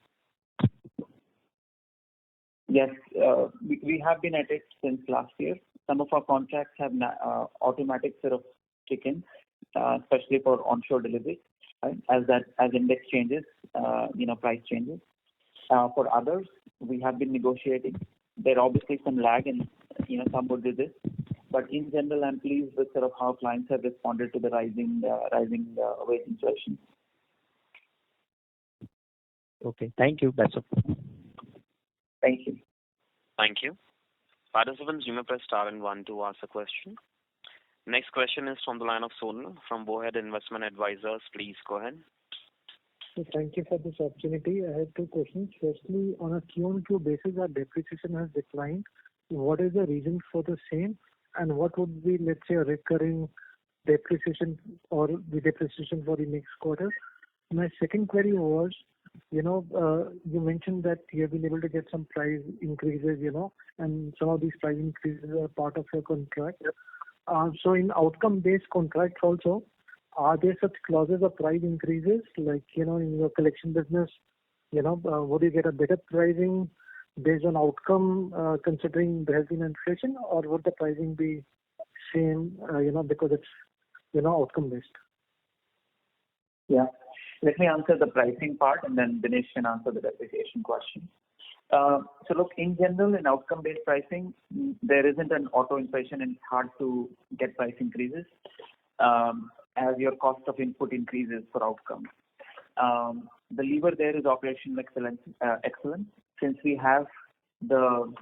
Yes, we have been at it since last year. Some of our contracts have automatic sort of kick-in, especially for onshore delivery, right? As index changes, price changes. For others, we have been negotiating. There are obviously some lag, and some would do this. But in general, I'm pleased with sort of how clients have responded to the rising wage inflation. Okay, thank you. That's all. Thank you. Thank you. Participants, you may press star and 1 to ask a question. Next question is from the line of Sonal from Bowhead Investment Advisors. Please go ahead. So thank you for this opportunity. I have 2 questions. Firstly, on a Q-on-Q basis, our depreciation has declined. What is the reason for the same, and what would be, let's say, a recurring depreciation or the depreciation for the next quarter? My second query was, you mentioned that you have been able to get some price increases, and some of these price increases are part of your contract. So in outcome-based contracts also, are there such clauses of price increases, like, in your collection business, would you get a better pricing based on outcome, considering there has been inflation, or would the pricing be same, because it's, outcome-based? Yeah. Let me answer the pricing part, and then Dinesh can answer the depreciation question. So look, in general, in outcome-based pricing, there isn't an auto inflation, and it's hard to get price increases as your cost of input increases for outcomes. The lever there is operational excellence. Since we have the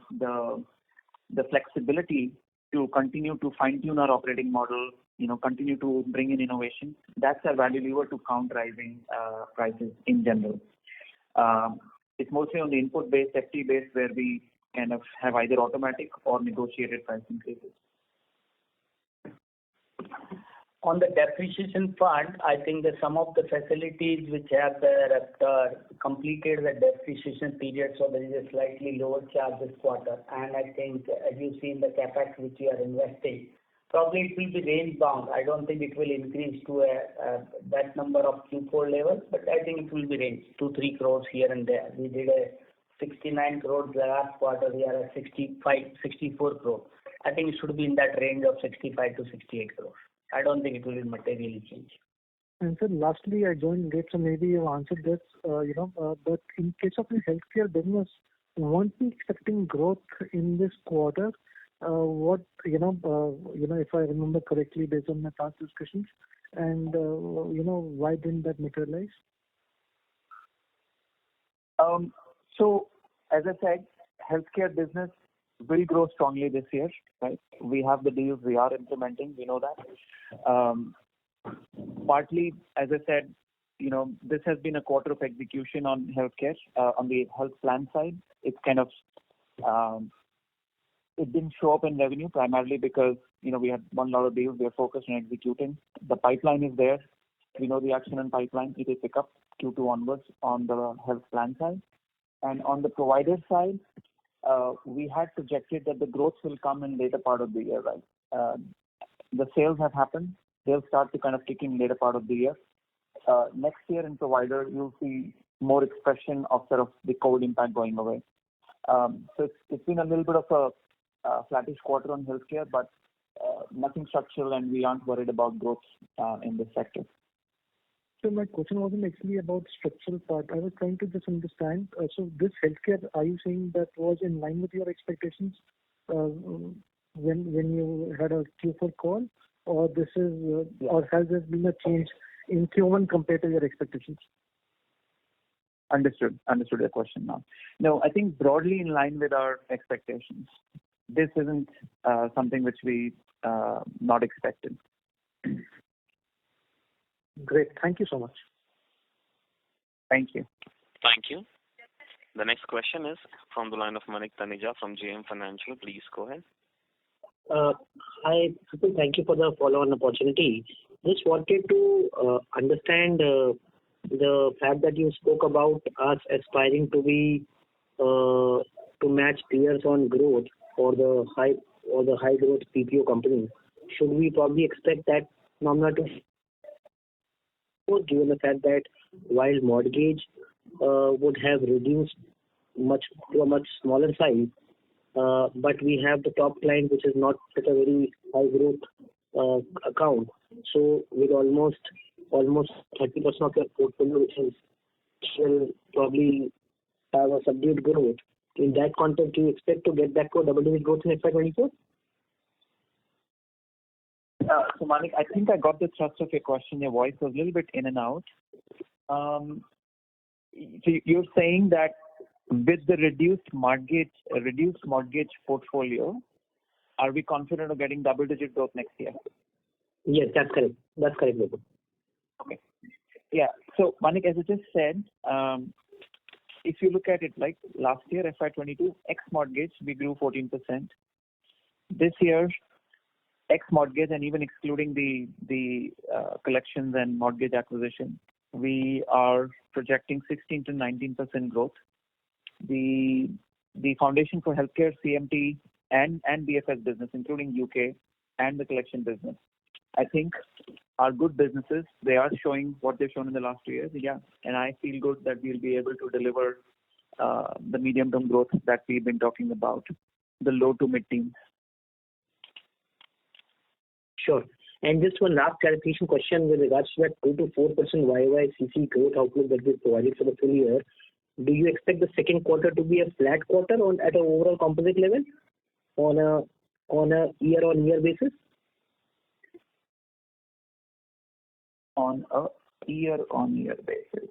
flexibility to continue to fine-tune our operating model, continue to bring in innovation, that's our value lever to count rising prices in general. It's mostly on the input-based, FT-based, where we kind of have either automatic or negotiated price increases. On the depreciation front, I think that some of the facilities which have completed the depreciation period, so there is a slightly lower charge this quarter. And I think, as you see in the capex which we are investing, probably it will be range bound. I don't think it will increase to that number of Q4 levels, but I think it will be range 2-3 crores here and there. We did a 69 crores last quarter. We are at 64 crores. I think it should be in that range of 65 to 68 crores. I don't think it will materially change. And sir, lastly, I joined late, so maybe you answered this, but in case of the healthcare business, won't be expecting growth in this quarter. What, if I remember correctly based on my past discussions, and, why didn't that materialize? So, as I said, healthcare business will grow strongly this year, right? We have the deals we are implementing, we know that. Partly, as I said, this has been a quarter of execution on healthcare, on the health plan side. It's kind of, it didn't show up in revenue primarily because, we had one lot of deals we are focused on executing. The pipeline is there. We know the action and pipeline. It will pick up Q2 onwards on the health plan side. And on the provider side, we had projected that the growth will come in later part of the year, right? The sales have happened. They'll start to kind of kick in later part of the year. Next year in provider, you'll see more expression of sort of the COVID impact going away. So it's been a little bit of a flattish quarter on healthcare, but nothing structural, and we aren't worried about growth in this sector. So my question wasn't actually about structural part. I was trying to just understand. So this healthcare, are you saying that was in line with your expectations when you had a Q4 call, or this is, or has there been a change in Q1 compared to your expectations? Understood your question now. No, I think broadly in line with our expectations. This isn't something which we not expected. Great. Thank you so much. Thank you. Thank you. The next question is from the line of Manik Taneja from JM Financial. Please go ahead. Hi, thank you for the follow-on opportunity. Just wanted to understand the fact that you spoke about us aspiring to be to match peers on growth or the high growth PPO companies. Should we probably expect that number to, given the fact that while mortgage would have reduced to a much smaller size, but we have the top client which is not such a very high growth account. So with almost 30% of your portfolio which will probably have a subdued growth. In that context, do you expect to get back to a double-digit growth in FY24? So Manik, I think I got the thrust of your question. Your voice was a little bit in and out. So you're saying that with the reduced mortgage portfolio, are we confident of getting double-digit growth next year? Yes, that's correct. That's correct, Vipul. Okay. Yeah. So Manik, as I just said, if you look at it like last year, FY22, ex-mortgage, we grew 14%. This year, ex-mortgage and even excluding the collections and mortgage acquisition, we are projecting 16 to 19% growth. The foundation for healthcare, CMT, and BFS business, including UK and the collection business, I think are good businesses. They are showing what they've shown in the last 2 years. Yeah, and I feel good that we'll be able to deliver the medium-term growth that we've been talking about, the low to mid-teens. Sure. And just one last clarification question with regards to that 2 to 4% YY CC growth outlook that we provided for the full year. Do you expect the second quarter to be a flat quarter at an overall composite level on a year-on-year basis? On a year-on-year basis.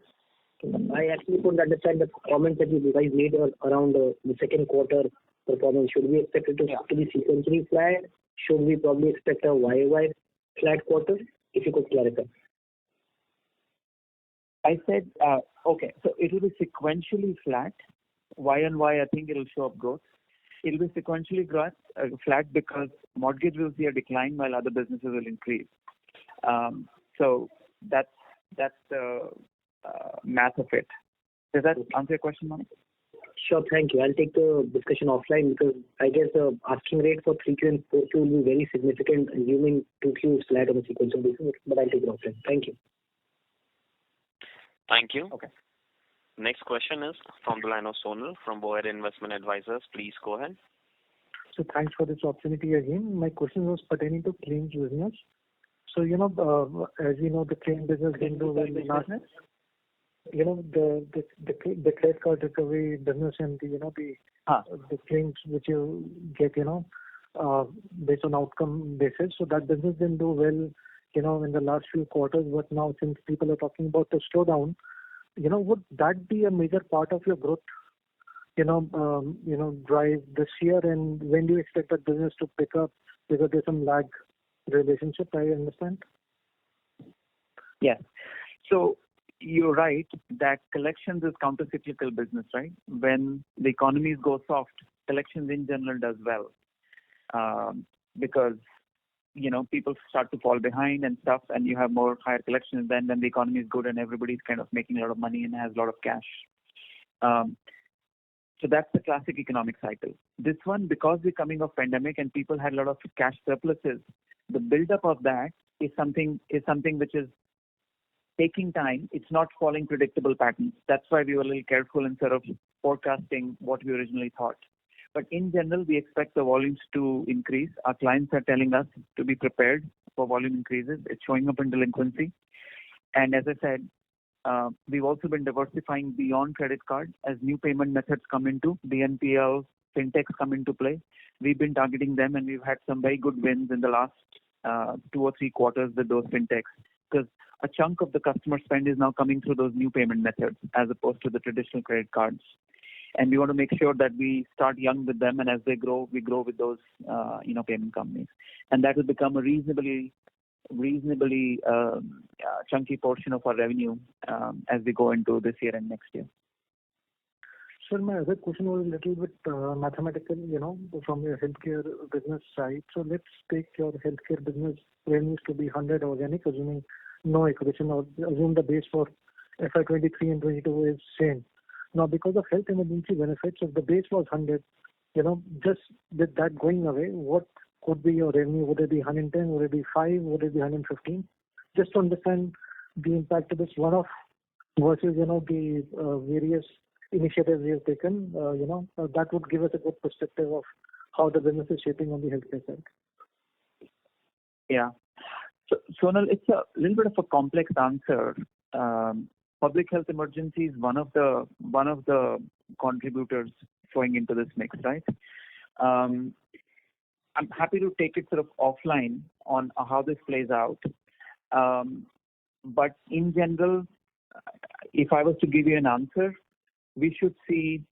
I actually couldn't understand the comments that you guys made around the second quarter performance. Should we expect it to be sequentially flat? Should we probably expect a YY flat quarter? If you could clarify. I said, okay, so it will be sequentially flat. Y and Y, I think it will show up growth. It will be sequentially flat because mortgage will see a decline while other businesses will increase. So that's the math of it. Does that answer your question, Mani? Sure, thank you. I'll take the discussion offline because I guess the asking rate for 3Q and 4Q will be very significant, assuming 2Q is flat on a sequential basis, but I'll take it offline. Thank you. Thank you. Okay. Next question is from the line of Sonal from Boyd Investment Advisors. Please go ahead. So thanks for this opportunity again. My question was pertaining to claims business. So, as you know, the claim business didn't do well in last. The credit card recovery business and the claims which you get, based on outcome basis. So that business didn't do well, in the last few quarters. But now since people are talking about the slowdown, would that be a major part of your growth drive this year, and when do you expect that business to pick up? Because there's some lag relationship, I understand. Yes. So you're right that collections is counter-cyclical business, right? When the economies go soft, collections in general does well, because people start to fall behind and stuff, and you have more higher collections. Then when the economy is good and everybody's kind of making a lot of money and has a lot of cash. So that's the classic economic cycle. This one, because we're coming off pandemic and people had a lot of cash surpluses, the buildup of that is something which is taking time. It's not following predictable patterns. That's why we were a little careful instead of forecasting what we originally thought. But in general, we expect the volumes to increase. Our clients are telling us to be prepared for volume increases. It's showing up in delinquency. And as I said, we've also been diversifying beyond credit card as new payment methods come into BNPL, fintechs come into play. We've been targeting them, and we've had some very good wins in the last 2 or 3 quarters with those fintechs, because a chunk of the customer spend is now coming through those new payment methods as opposed to the traditional credit cards. And we want to make sure that we start young with them, and as they grow, we grow with those payment companies, and that will become a reasonably chunky portion of our revenue as we go into this year and next year. Sir, my other question was a little bit mathematical, from your healthcare business side. So let's take your healthcare business revenues to be 100 organic, assuming no acquisition, or assume the base for FY23 and 22 is same. Now, because of health emergency benefits, if the base was 100, just with that going away, what could be your revenue? Would it be 110? Would it be 5? Would it be 115? Just to understand the impact of this one-off versus, the various initiatives we have taken, that would give us a good perspective of how the business is shaping on the healthcare side. Yeah. So, Sonal, it's a little bit of a complex answer. Public health emergency is one of the contributors flowing into this mix, right? I'm happy to take it sort of offline on how this plays out. But in general, if I was to give you an answer, we should see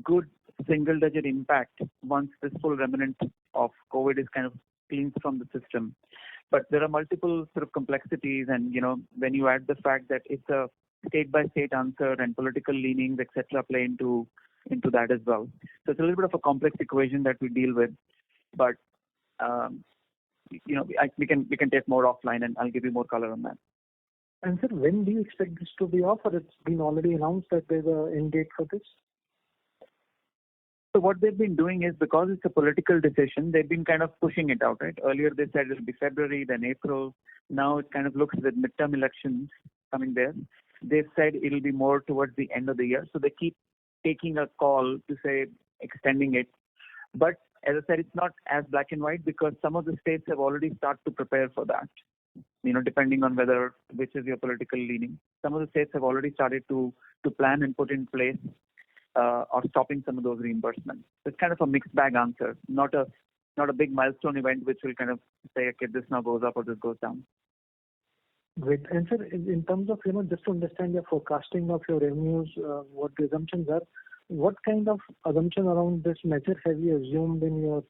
good single-digit impact once this full remnant of COVID is kind of cleansed from the system. But there are multiple sort of complexities, and when you add the fact that it's a state-by-state answer and political leanings, etc., play into that as well. So it's a little bit of a complex equation that we deal with. But we can take more offline, and I'll give you more color on that. And sir, when do you expect this to be off, or it's been already announced that there's an end date for this? So what they've been doing is, because it's a political decision, they've been kind of pushing it out, right? Earlier they said it'll be February, then April. Now it kind of looks with midterm elections coming there. They've said it'll be more towards the end of the year. So they keep taking a call to say extending it. But as I said, it's not as black and white, because some of the states have already started to prepare for that. Depending on which is your political leaning. Some of the states have already started to plan and put in place or stopping some of those reimbursements. It's kind of a mixed bag answer, not a big milestone event which will kind of say, okay, this now goes up or this goes down. Great. And sir, in terms of, just to understand your forecasting of your revenues, what the assumptions are, what kind of assumption around this measure have you assumed in your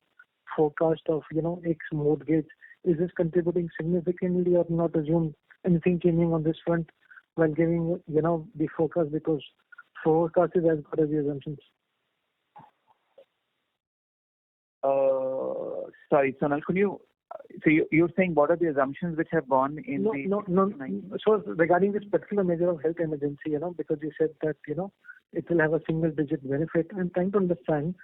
forecast of, X mortgage? Is this contributing significantly, or not assumed anything changing on this front while giving, the forecast, because forecast is as good as the assumptions? Sorry, Sonal, so you're saying what are the assumptions which have gone in No. So regarding this particular measure of health emergency, because you said that, it will have a single-digit benefit. I'm trying to understand,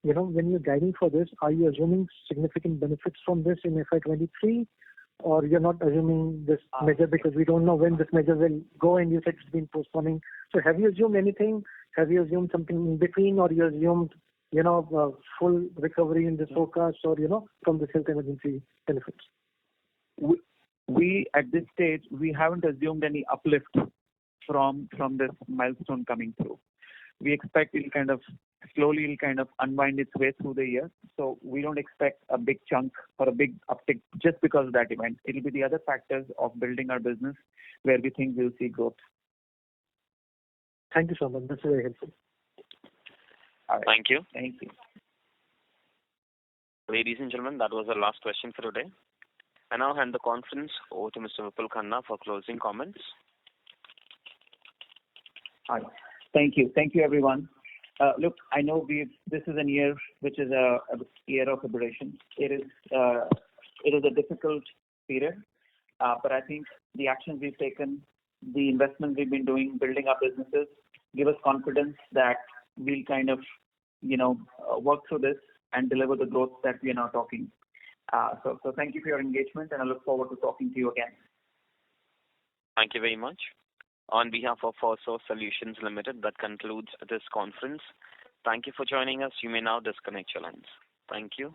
when you're guiding for this, are you assuming significant benefits from this in FY23, or you're not assuming this measure because we don't know when this measure will go, and you said it's been postponing. So have you assumed anything? Have you assumed something in between, or you assumed, full recovery in this forecast, or, from this health emergency benefits? We at this stage, we haven't assumed any uplift from this milestone coming through. We expect it'll kind of slowly unwind its way through the year. So we don't expect a big chunk or a big uptick just because of that event. It'll be the other factors of building our business where we think we'll see growth. Thank you so much. That's very helpful. All right. Thank you. Thank you. Ladies and gentlemen, that was the last question for today. I now hand the conference over to Mr. Vipul Khanna for closing comments. Hi. Thank you. Thank you, everyone. Look, I know this is a year which is a year of aberrations. It is a difficult period, but I think the actions we've taken, the investments we've been doing, building our businesses, give us confidence that we'll kind of, work through this and deliver the growth that we are now talking. So thank you for your engagement, and I look forward to talking to you again. Thank you very much. On behalf of Firstsource Solutions Limited, that concludes this conference. Thank you for joining us. You may now disconnect your lines. Thank you.